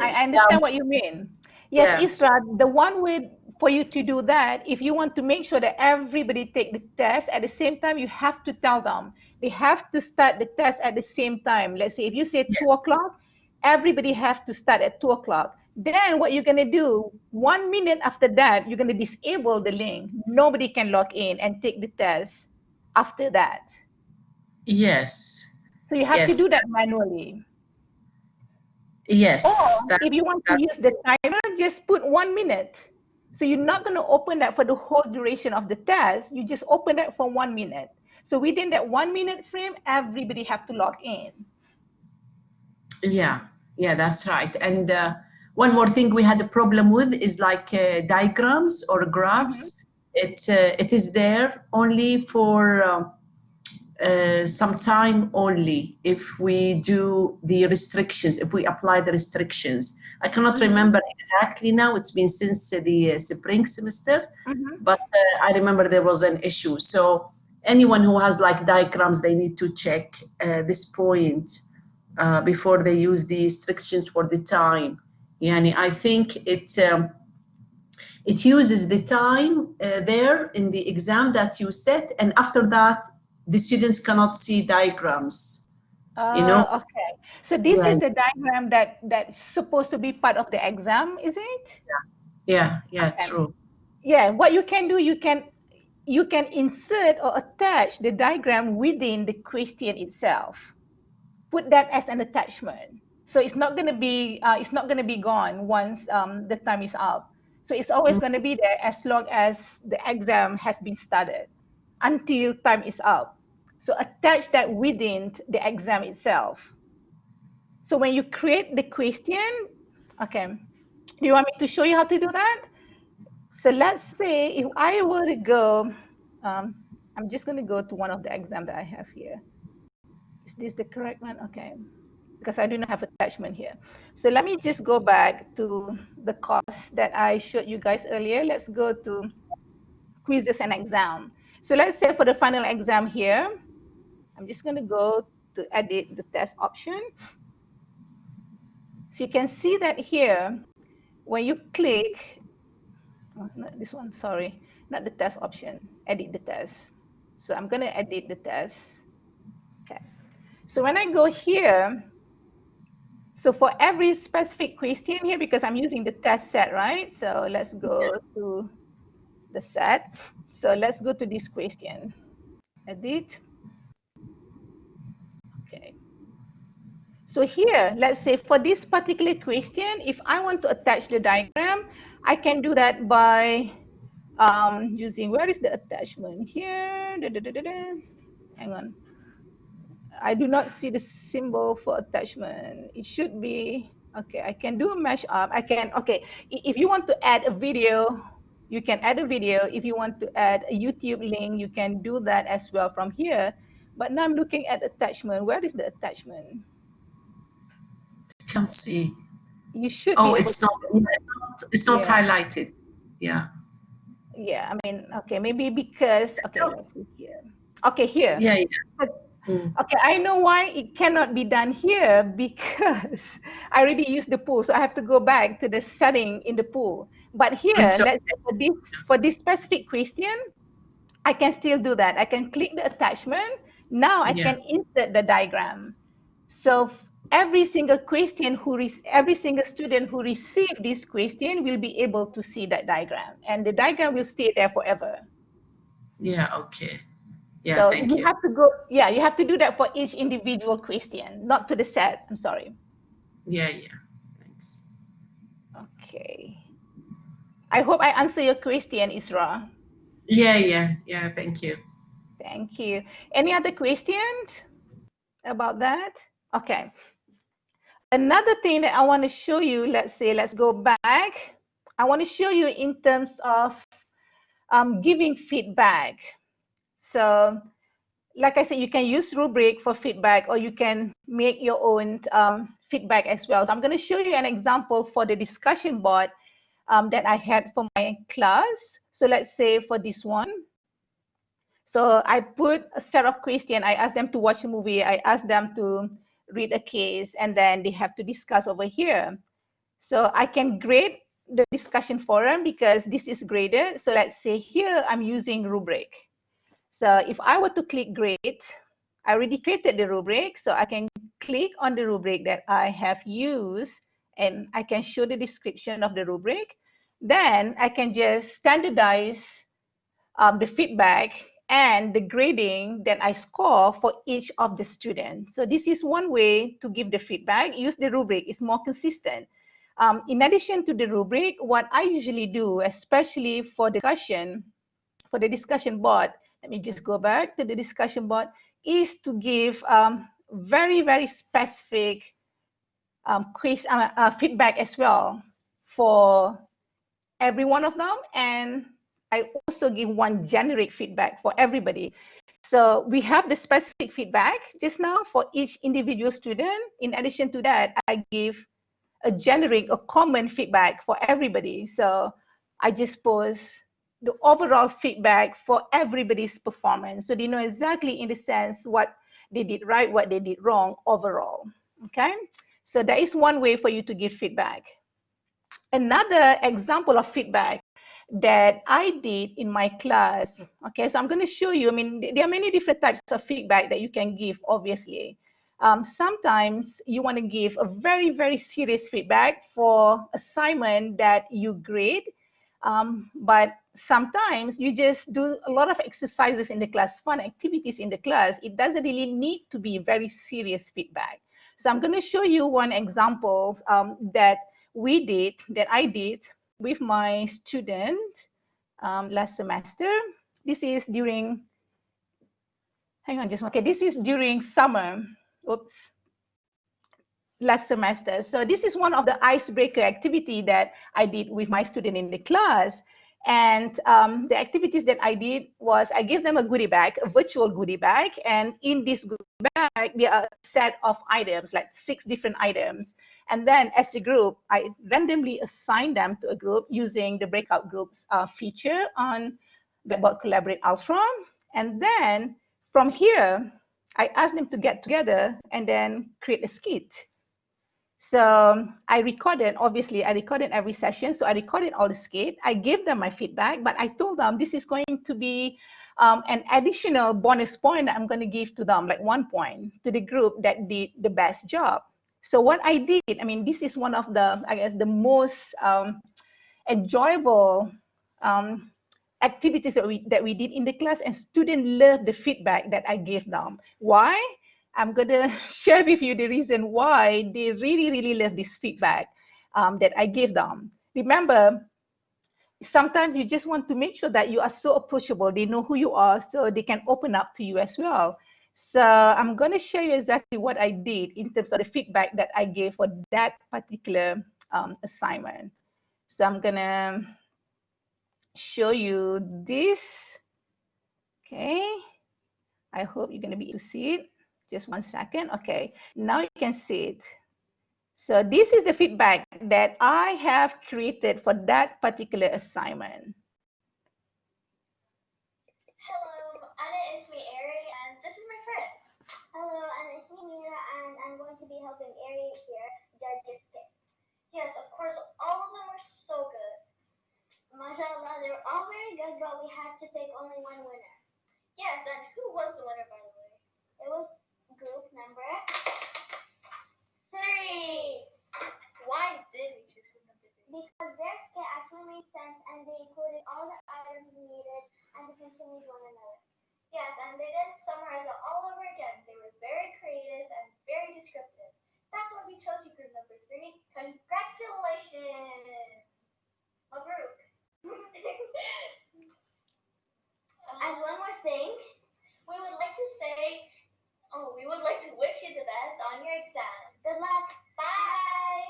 I understand what you mean. Yes, Yeah. Isra, the one way for you to do that, if you want to make sure that everybody take the test at the same time, you have to tell them. They have to start the test at the same time. Let's say if you say 2 o'clock, everybody have to start at 2 o'clock. Then what you're going to do, 1 minute after that, you're going to disable the link. Nobody can log in and take the test after that. Yes. So you have to Yes. do that manually. Or Yes. if you want to use the timer, just put 1 minute. So you're not going to open that for the whole duration of the test. You just open that for 1 minute. So within that 1 minute frame, everybody have to log in. Yeah, yeah, that's right. And one more thing we had a problem with is like diagrams or graphs. It is there only for some time only if we do the restrictions, if we apply the restrictions. I cannot remember exactly now. It's been since the spring semester, but I remember there was an issue. So anyone who has like diagrams, they need to check this point before they use the restrictions for the time. Yani, I think it uses the time there in the exam that you set, and after that, the students cannot see diagrams. You know? Okay. So this Yeah, is the diagram that's supposed to be part of the exam, is it? yeah, Okay. true. Yeah, what you can do, you can insert or attach the diagram within the question itself. Put that as an attachment. So it's not gonna be gone once the time is up. So it's always gonna be there as long as the exam has been started until time is up. So attach that within the exam itself. So when you create the question, okay, do you want me to show you how to do that? So let's say if I were to go, I'm just going to go to one of the exams that I have here. Is this the correct one? Okay, because I do not have attachment here. So let me just go back to the course that I showed you guys earlier. Let's go to quizzes and exam. So let's say for the final exam here, I'm just going to go to edit the test option. So you can see that here, when you click, oh, not this one, sorry, not the test option, edit the test. So I'm going to edit the test. Okay. So when I go here, so for every specific question here, because I'm using the test set, right? So let's go to the set. So let's go to this question. Edit. Okay. So here, let's say for this particular question, if I want to attach the diagram, I can do that by using, where is the attachment here? Hang on. I do not see the symbol for attachment. It should be, okay, I can do a mash up. I can, okay, if you want to add a video, you can add a video. If you want to add a YouTube link, you can do that as well from here. But now I'm looking at attachment. Where is the attachment? I can't see. You should be Oh, able it's to, not. Yeah, it's not yeah, highlighted. Yeah. yeah. I mean, okay, maybe because, okay, So, let's see here. Okay, here. yeah, yeah. Mm. Okay, I know why it cannot be done here because I already used the pool, so I have to go back to the setting in the pool. But here, It's let's say for this specific question, I can still do that. I can click the attachment. Now I yeah, can insert the diagram. So every single question every single student who received this question will be able to see that diagram, and the diagram will stay there forever. yeah. Okay. Yeah. So Thank you you. have to go, yeah, you have to do that for each individual question, not to the set. I'm sorry. Yeah, yeah. Thanks. Okay. I hope I answer your question, Isra. Yeah, yeah, yeah. Thank you. Thank you. Any other questions about that? Okay. Another thing that I want to show you, let's say, let's go back. I want to show you in terms of giving feedback. So like I said, you can use rubric for feedback, or you can make your own feedback as well. So I'm going to show you an example for the discussion board that I had for my class. So let's say for this one. So I put a set of questions. I asked them to watch a movie. I asked them to read a case, and then they have to discuss over here. So I can grade the discussion forum because this is graded. So let's say here I'm using rubric. So if I were to click grade, I already created the rubric. So I can click on the rubric that I have used, and I can show the description of the rubric. Then I can just standardize the feedback and the grading that I score for each of the students. So this is one way to give the feedback. Use the rubric, it's more consistent. In addition to the rubric, what I usually do, especially for the discussion board, let me just go back to the discussion board, is to give very, very specific feedback as well for every one of them. And I also give one generic feedback for everybody. So we have the specific feedback just now for each individual student. In addition to that, I give a generic, a common feedback for everybody. So I just post the overall feedback for everybody's performance. So they know exactly in the sense what they did right, what they did wrong overall. Okay. So that is one way for you to give feedback. Another example of feedback that I did in my class. Okay, so I'm going to show you. I mean, there are many different types of feedback that you can give, obviously. Sometimes you want to give a very, very serious feedback for assignment that you grade. But sometimes you just do a lot of exercises in the class, fun activities in the class. It doesn't really need to be very serious feedback. So I'm going to show you one example that I did with my student last semester. This is during, hang on just one, okay, this is during summer, oops, last semester. So this is one of the icebreaker activity that I did with my student in the class. And the activities that I did was I gave them a goodie bag, a virtual goodie bag. And in this goodie bag, there are a set of items, like 6 different items. And then as a group, I randomly assigned them to a group using the breakout groups feature on Blackboard Collaborate Ultra. And then from here, I asked them to get together and then create a skit. So I recorded, obviously, I recorded every session. So I recorded all the skit. I gave them my feedback, but I told them this is going to be an additional bonus point that I'm going to give to them, like 1 point to the group that did the best job. So what I did, I mean, this is one of the, I guess, the most enjoyable activities that we did in the class, and students loved the feedback that I gave them. Why? I'm going to share with you the reason why they really, really love this feedback that I gave them. Remember, sometimes you just want to make sure that you are so approachable. They know who you are, so they can open up to you as well. So I'm going to show you exactly what I did in terms of the feedback that I gave for that particular assignment. So I'm going to show you this. Okay. I hope you're going to be able to see it. Just 1 second. Okay. Now you can see it. So this is the feedback that I have created for that particular assignment. Hello, Anna, it's me, Ari, and this is my friend. Hello, Anna, it's me, Mira, and I'm going to be helping Ari here judge this cake. Yes, of course, all of them were so good. Mashallah, they were all very good, but we had to pick only one winner. Yes, and who was the winner, by the way? It was group number 3. Why did we choose group number 3? Because their skit actually made sense, and they included all the items needed, and they continued one another. Yes, and they didn't summarize it all over again. They were very creative and very descriptive. That's why we chose you group number 3. Congratulations! Mabruk. And one more thing, we would like to say, we would like to wish you the best on your exams. Good luck. Bye.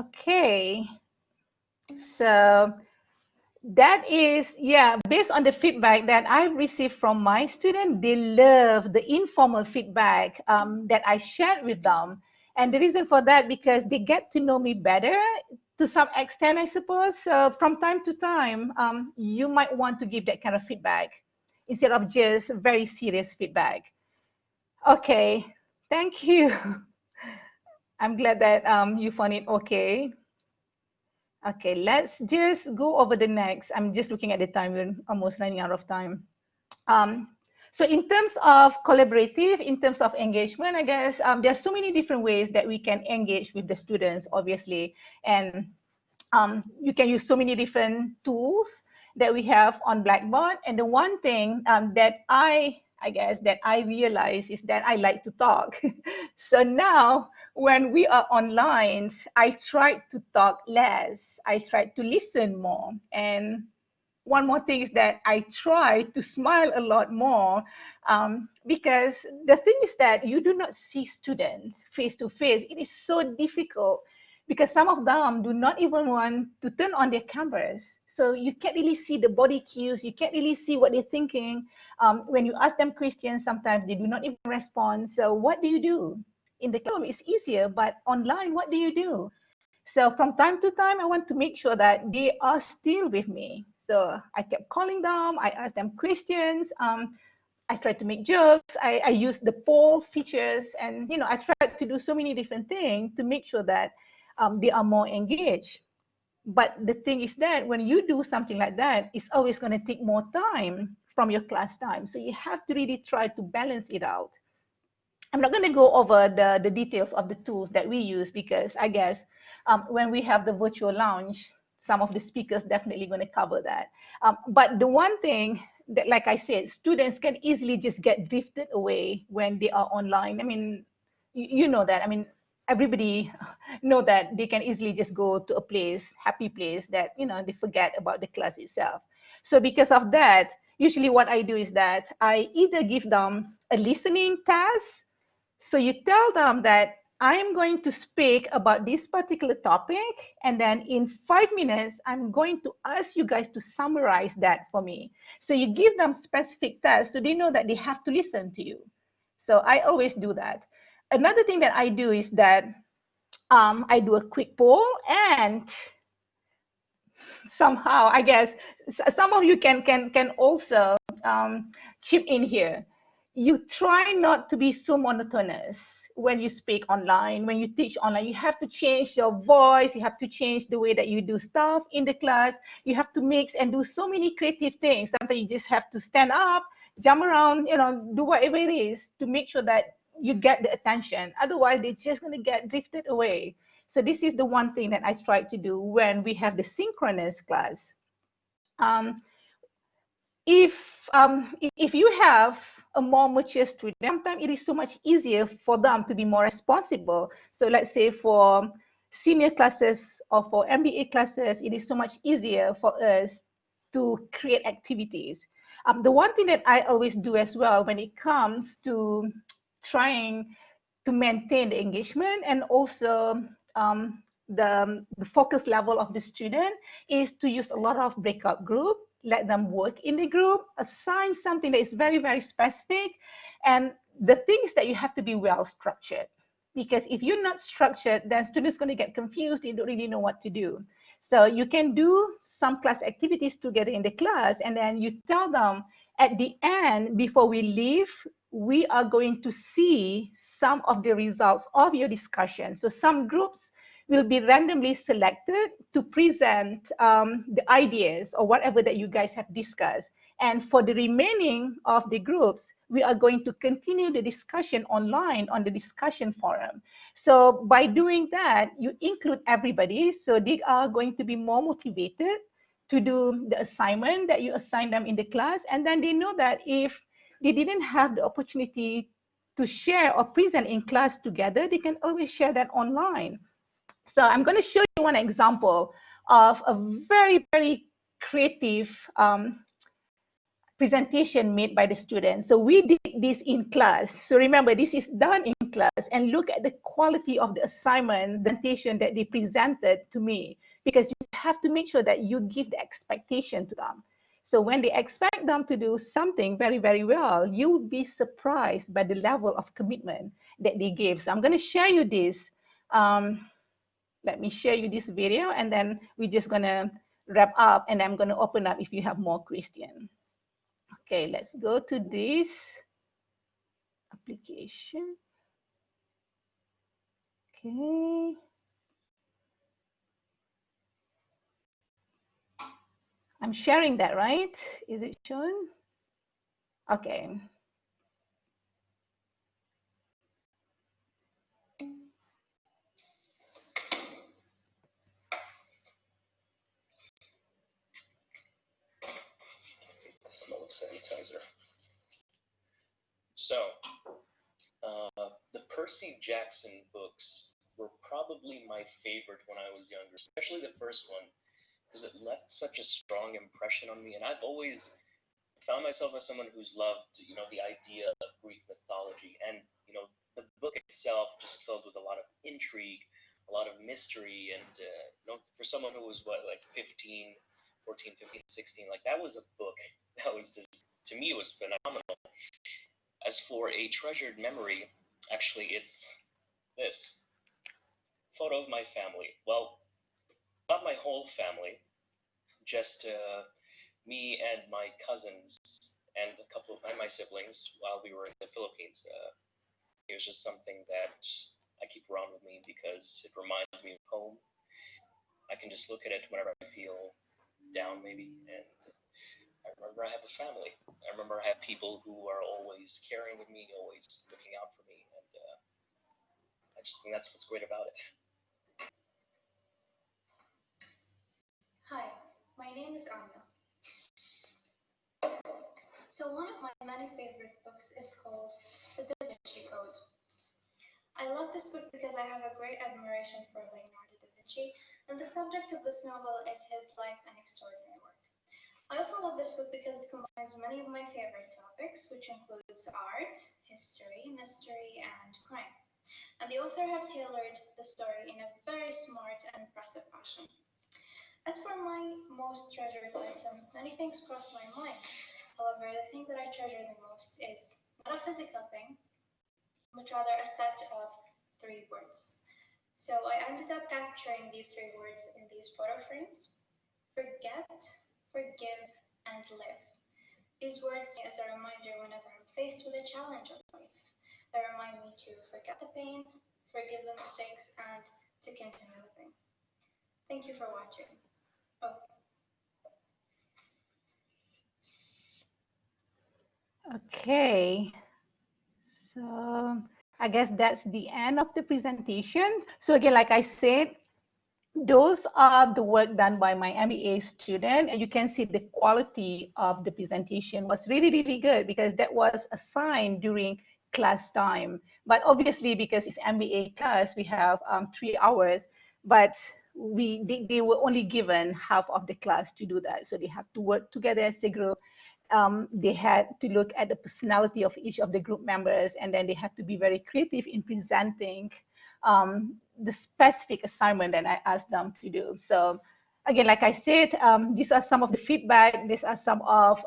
Okay. So that is, yeah, based on the feedback that I've received from my students, they love the informal feedback that I shared with them. And the reason for that, because they get to know me better to some extent, I suppose. So from time to time, you might want to give that kind of feedback instead of just very serious feedback. Okay, thank you. I'm glad that you found it okay. Okay, let's just go over the next. I'm just looking at the time. We're almost running out of time. Um, so in terms of collaborative, in terms of engagement, I guess there are so many different ways that we can engage with the students, obviously. And you can use so many different tools that we have on Blackboard. And the one thing that I guess that I realize is that I like to talk. So now when we are online, I try to talk less. I try to listen more. And one more thing is that I try to smile a lot more because the thing is that you do not see students face to face. It is so difficult because some of them do not even want to turn on their cameras. So you can't really see the body cues. You can't really see what they're thinking. When you ask them questions, sometimes they do not even respond. So what do you do? In the classroom, it's easier, but online, what do you do? So from time to time, I want to make sure that they are still with me. So I kept calling them. I asked them questions. I tried to make jokes. I used the poll features, and I tried to do so many different things to make sure that they are more engaged. But the thing is that when you do something like that, it's always going to take more time from your class time. So you have to really try to balance it out. I'm not going to go over the details of the tools that we use because I guess when we have the virtual lounge, some of the speakers definitely going to cover that. But the one thing that, like I said, students can easily just get drifted away when they are online. I mean, you know that. I mean, everybody know that they can easily just go to a place, happy place that, they forget about the class itself. So because of that, usually what I do is that I either give them a listening task. So you tell them that I am going to speak about this particular topic, and then in 5 minutes, I'm going to ask you guys to summarize that for me. So you give them specific tasks so they know that they have to listen to you. So I always do that. Another thing that I do is that I do a quick poll, and somehow I guess some of you can also chip in here. You try not to be so monotonous when you speak online, when you teach online. You have to change your voice, you have to change the way that you do stuff in the class. You have to mix and do so many creative things. Sometimes you just have to stand up, jump around, do whatever it is to make sure that you get the attention. Otherwise they're just going to get drifted away. So this is the one thing that I try to do when we have the synchronous class. Um, if you have a more mature student, sometimes it is so much easier for them to be more responsible. So let's say for senior classes or for MBA classes, it is so much easier for us to create activities. The one thing that I always do as well when it comes to trying to maintain the engagement and also the focus level of the student is to use a lot of breakout group, let them work in the group, assign something that is very, very specific. And the thing is that you have to be well structured, because if you're not structured, then students going to get confused. They don't really know what to do. So you can do some class activities together in the class, and then you tell them at the end, before we leave, we are going to see some of the results of your discussion. So some groups will be randomly selected to present the ideas or whatever that you guys have discussed. And for the remaining of the groups, we are going to continue the discussion online on the discussion forum. So by doing that, you include everybody. So they are going to be more motivated to do the assignment that you assign them in the class. And then they know that if they didn't have the opportunity to share or present in class together, they can always share that online. So I'm going to show you one example of a very, very creative presentation made by the students. So we did this in class. So remember, this is done in class, and look at the quality of the assignment, the presentation that they presented to me, because you have to make sure that you give the expectation to them. So when they expect them to do something very, very well, you'll be surprised by the level of commitment that they gave. So I'm going to share you this. Let me share you this video, and then we're just going to wrap up, and I'm going to open up if you have more questions. Okay, let's go to this application. Okay. I'm sharing that, right? Is it shown? Okay. The smell of sanitizer. So, the Percy Jackson books were probably my favorite when I was younger, especially the first one, because it left such a strong impression on me. And I've always found myself as someone who's loved, the idea of Greek mythology. And, the book itself just filled with a lot of intrigue, a lot of mystery. And, for someone who was, 15, 14, 15, 16, like that was a book that was just, to me, it was phenomenal. As for a treasured memory, actually, it's this photo of my family. Well, not my whole family, just me and my cousins and a couple of my siblings while we were in the Philippines. It was just something that I keep around with me because it reminds me of home. I can just look at it whenever I feel down, maybe, and I remember I have a family. I remember I have people who are always caring with me, always looking out for me, and I just think that's what's great about it. Hi, my name is Anna. So one of my many favorite books is called The Da Vinci Code. I love this book because I have a great admiration for Leonardo da Vinci, and the subject of this novel is his life and extraordinary work. I also love this book because it combines many of my favorite topics, which includes art, history, mystery, and crime. And the author have tailored the story in a very smart and impressive fashion. As for my most treasured item, many things crossed my mind. However, the thing that I treasure the most is not a physical thing, but rather a set of 3 words. So I ended up capturing these 3 words in these photo frames: forget, forgive, and live. These words serve as a reminder whenever I'm faced with a challenge of life. They remind me to forget the pain, forgive the mistakes, and to continue living. Thank you for watching. Oh. Okay. So I guess that's the end of the presentation. So again, like I said, those are the work done by my MBA student, and you can see the quality of the presentation was really, really good because that was assigned during class time. But obviously, because it's MBA class, we have 3 hours, but they were only given half of the class to do that. So they have to work together as a group. they had to look at the personality of each of the group members, and then they had to be very creative in presenting the specific assignment that I asked them to do. So again, like I said, these are some of the feedback. These are some of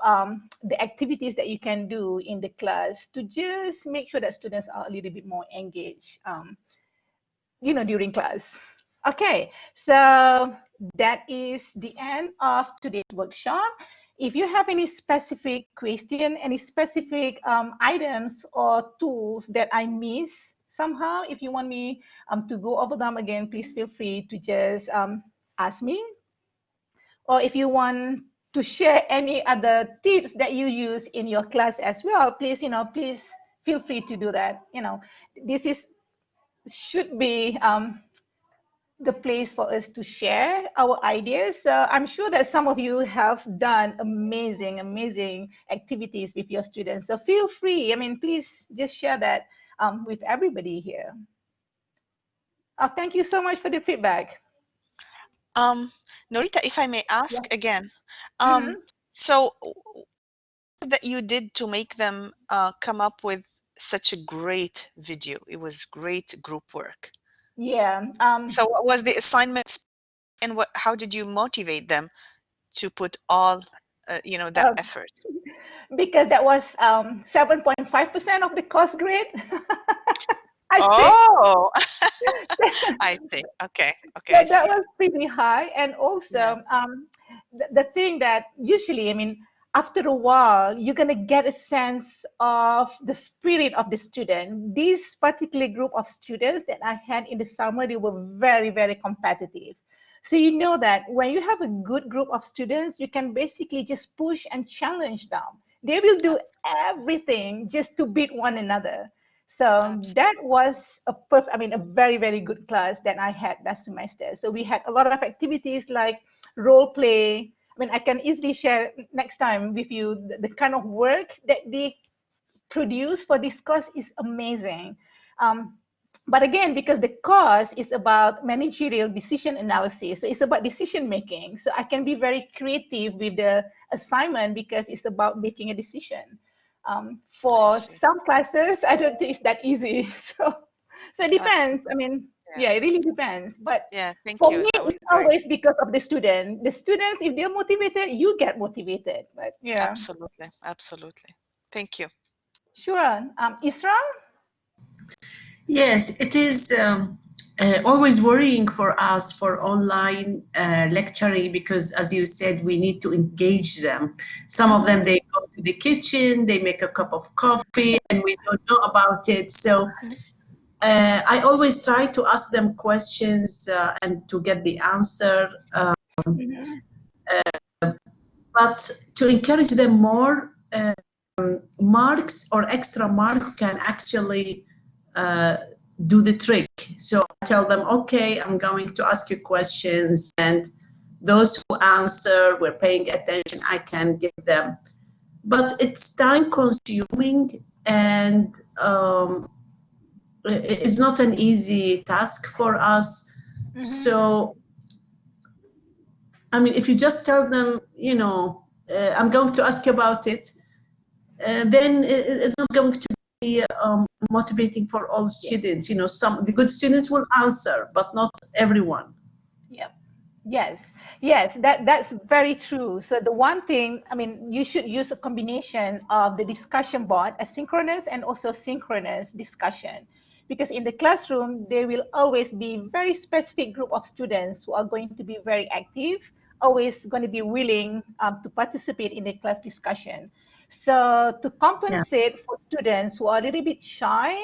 the activities that you can do in the class to just make sure that students are a little bit more engaged, during class. Okay, so that is the end of today's workshop. If you have any specific question, any specific items or tools that I miss somehow, if you want me to go over them again, please feel free to just ask me. Or if you want to share any other tips that you use in your class as well, please, please feel free to do that. This should be the place for us to share our ideas. I'm sure that some of you have done amazing, amazing activities with your students. So feel free. Please just share that with everybody here. Thank you so much for the feedback. Norita, if I may ask Yeah. again, Mhm. so that you did to make them come up with such a great video? It was great group work. Yeah. So what was the assignment, and how did you motivate them to put all that effort? Because that was 7.5% of the course grade. I think. Oh, I see. Okay, So I that see. was pretty high. And Yeah, also, the thing that usually, after a while, you're going to get a sense of the spirit of the student. This particular group of students that I had in the summer, they were very, very competitive. So you know that when you have a good group of students, you can basically just push and challenge them. They will do everything just to beat one another. So absolutely. that was a very, very good class that I had that semester. So we had a lot of activities like role play. I can easily share next time with you the kind of work that they produce for this course is amazing. Um, but again, because the course is about managerial decision analysis, so it's about decision making. So I can be very creative with the assignment because it's about making a decision. I For see. some classes, I don't think it's that easy. So it depends. Absolutely. Yeah. Yeah, it really depends. But Yeah. Thank for you. me, That was it's great. always because of the student. The students, if they're motivated, you get motivated. But yeah, Absolutely. Absolutely. Thank you. sure. Isra? Yes, it is always worrying for us for online lecturing because, as you said, we need to engage them. Some of them, Mm-hmm. they go to the kitchen, they make a cup of coffee, and we don't know about it. So I always try to ask them questions and to get the answer. Mm-hmm. But to encourage them more, marks or extra marks can actually uh, do the trick. So I tell them, okay, I'm going to ask you questions, and those who answer, we're paying attention, I can give them. But it's time consuming, and it's not an easy task for us. Mm-hmm. So, if you just tell them, I'm going to ask you about it, then it's not going to be motivating for all Yeah. students. Some the good students will answer, but not everyone. Yep. Yes. Yes. That's very true. So the one thing, you should use a combination of the discussion board, asynchronous and also synchronous discussion, because in the classroom there will always be very specific group of students who are going to be very active, always going to be willing to participate in the class discussion. So to Yeah. compensate for students who are a little bit shy,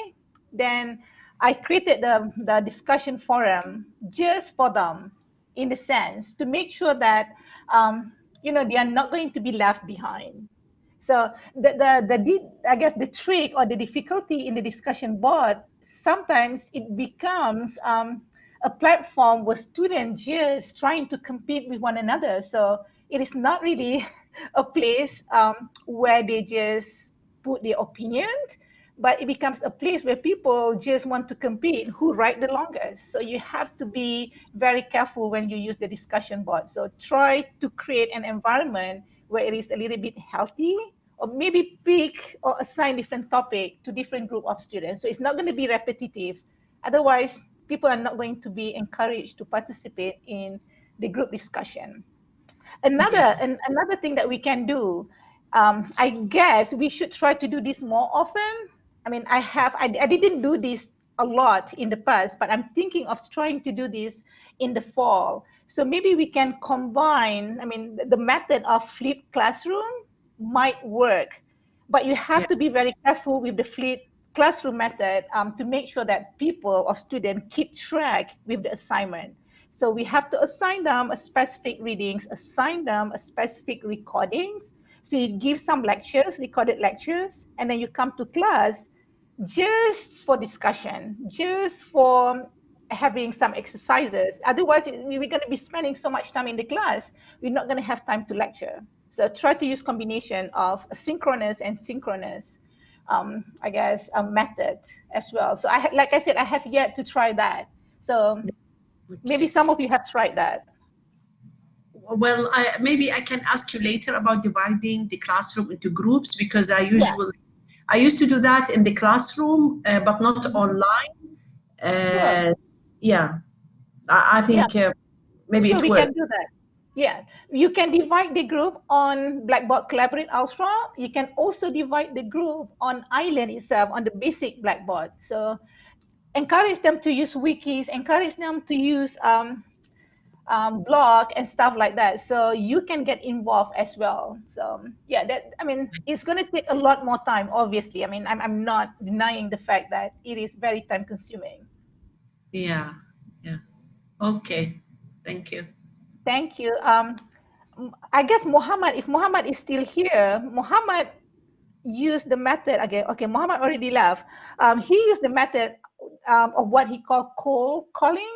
then I created the discussion forum just for them, in the sense to make sure that they are not going to be left behind. So I guess the trick or the difficulty in the discussion board, sometimes it becomes a platform where students just trying to compete with one another. So it is not really a place where they just put their opinion, but it becomes a place where people just want to compete who write the longest. So you have to be very careful when you use the discussion board. So try to create an environment where it is a little bit healthy, or maybe pick or assign different topic to different group of students. So it's not going to be repetitive. Otherwise, people are not going to be encouraged to participate in the group discussion. Yeah. Another thing that we can do, I guess we should try to do this more often. I mean, I didn't do this a lot in the past, but I'm thinking of trying to do this in the fall. So maybe we can combine, I mean, the method of flipped classroom might work, but you Yeah. have to be very careful with the flipped classroom method, to make sure that people or students keep track with the assignment. So we have to assign them a specific readings, assign them a specific recordings. So you give some lectures, recorded lectures, and then you come to class just for discussion, just for having some exercises. Otherwise, we're going to be spending so much time in the class, we're not going to have time to lecture. So try to use combination of synchronous and synchronous, I guess, a method as well. So like I said, I have yet to try that. So maybe Okay. some of you have tried that. Well, maybe I can ask you later about dividing the classroom into groups, because Yeah. I used to do that in the classroom, but not Mhm. online. Sure. Uh, yeah, I Yeah. think maybe Sure, it we worked. can do that. Yeah. You can divide the group on Blackboard Collaborate Ultra. You can also divide the group on Island itself, on the basic Blackboard. So encourage them to use wikis, encourage them to use blog and stuff like that. So you can get involved as well. So yeah, that, I mean, it's going to take a lot more time, obviously. I mean, I'm not denying the fact that it is very time consuming. Yeah, yeah. Okay, thank you. Thank you. I guess Muhammad, if Muhammad is still here, Muhammad used the method again. Okay, Muhammad already left. He used the method of what he called cold calling.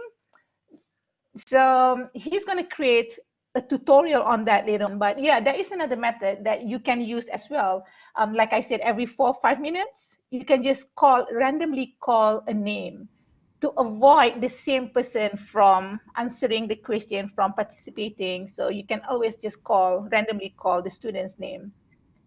So he's going to create a tutorial on that later on. But yeah, there is another method that you can use as well. Like I said, every 4 or 5 minutes, you can just randomly call a name to avoid the same person from answering the question, from participating. So you can always just randomly call the student's name.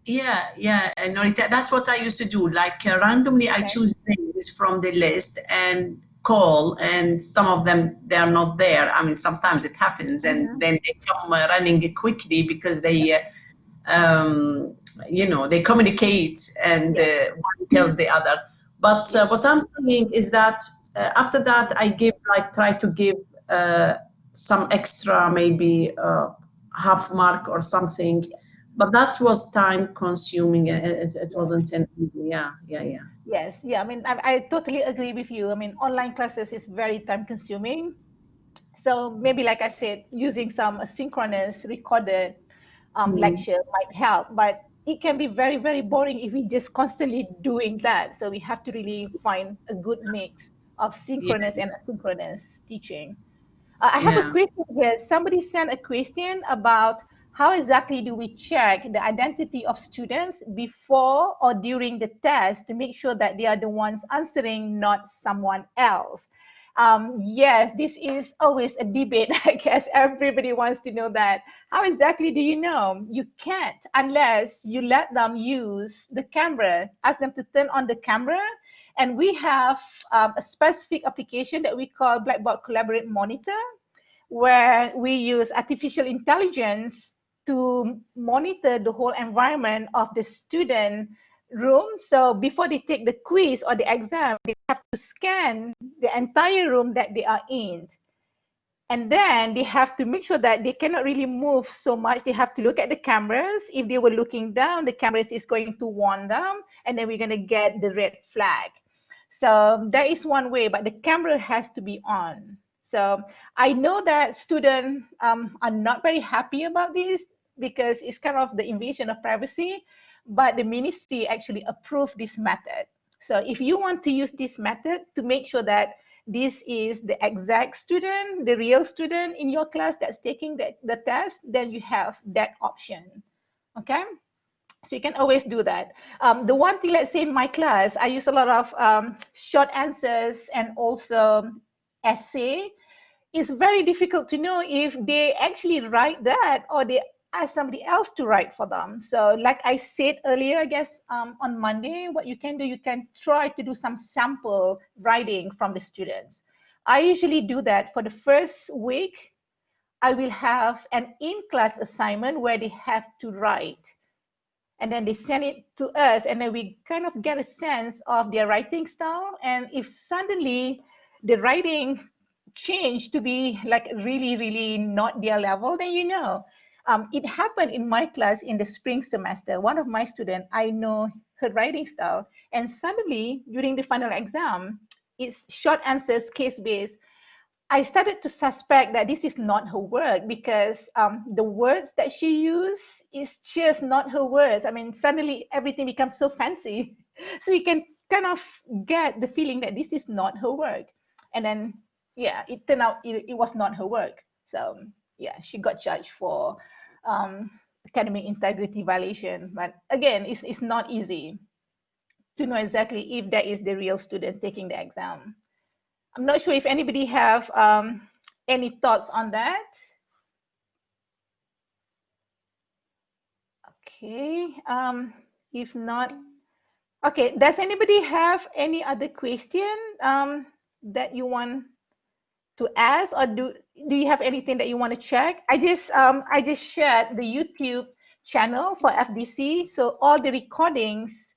Yeah, yeah, Norita, that's what I used to do. Like randomly, I Okay. choose names from the list and call, and some of them they are not there. I mean, sometimes it happens, and Mhm. then they come running quickly because um, they communicate, and Yeah. one tells the other. But Yeah. what I'm saying is that after that, I try to give uh, some extra, maybe half mark or something. But that was time consuming. It Yes. wasn't an easy. Yeah, yeah, yeah. Yes. Yeah. I mean, I totally agree with you. I mean, online classes is very time consuming. So maybe, like I said, using some asynchronous recorded Mm, lecture might help, but it can be very, very boring if we just constantly doing that. So we have to really find a good mix of yeah, synchronous and asynchronous teaching. I have a yeah, question here. Somebody sent a question about how exactly do we check the identity of students before or during the test to make sure that they are the ones answering, not someone else. Yes, this is always a debate. I guess everybody wants to know that. How exactly do you know? You can't unless you let them use the camera, ask them to turn on the camera. And we have a specific application that we call Blackboard Collaborate Monitor, where we use artificial intelligence to monitor the whole environment of the student room. So before they take the quiz or the exam, they have to scan the entire room that they are in. And then they have to make sure that they cannot really move so much. They have to look at the cameras. If they were looking down, the cameras is going to warn them, and then we're going to get the red flag. So that is one way, but the camera has to be on. So I know that students are not very happy about this because it's kind of the invasion of privacy, but the ministry actually approved this method. So if you want to use this method to make sure that this is the exact student, the real student in your class that's taking the test, then you have that option. Okay? So you can always do that. The one thing, let's say in my class, I use a lot of short answers and also essay. It's very difficult to know if they actually write that or they ask somebody else to write for them. So like I said earlier, I guess on Monday, what you can do, you can try to do some sample writing from the students. I usually do that for the first week. I will have an in-class assignment where they have to write. And then they send it to us, and then we kind of get a sense of their writing style. And if suddenly the writing changed to be like really, really not their level, then you know. It happened in my class in the spring semester. One of my students, I know her writing style, and suddenly during the final exam, it's short answers, case-based. I started to suspect that this is not her work because the words that she used is just not her words. I mean, suddenly everything becomes so fancy. So you can kind of get the feeling that this is not her work. And then, yeah, it turned out it was not her work. So, yeah, she got charged for um, academic integrity violation. But again, it's not easy to know exactly if that is the real student taking the exam. I'm not sure if anybody have any thoughts on that. Okay. If not, okay. Does anybody have any other question that you want to ask, or do you have anything that you want to check? I just shared the YouTube channel for FDC, so all the recordings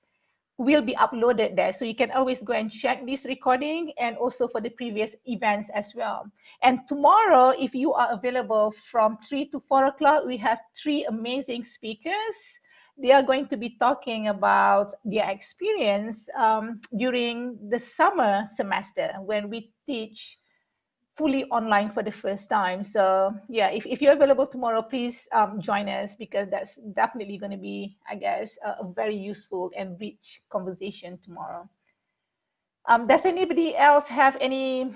will be uploaded there. So you can always go and check this recording, and also for the previous events as well. And tomorrow, if you are available from 3 to 4 o'clock, we have 3 amazing speakers. They are going to be talking about their experience during the summer semester when we teach fully online for the first time. So yeah, if you're available tomorrow, please join us, because that's definitely going to be, I guess, a very useful and rich conversation tomorrow. Does anybody else have any,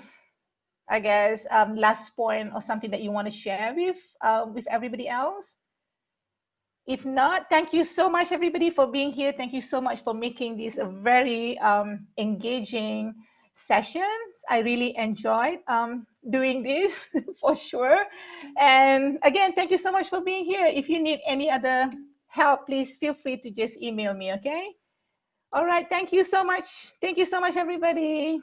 I guess, last point or something that you want to share with everybody else? If not, thank you so much, everybody, for being here. Thank you so much for making this a very engaging session. I really enjoyed doing this for sure. And again, thank you so much for being here. If you need any other help, please feel free to just email me, okay? All right, thank you so much. Thank you so much, everybody.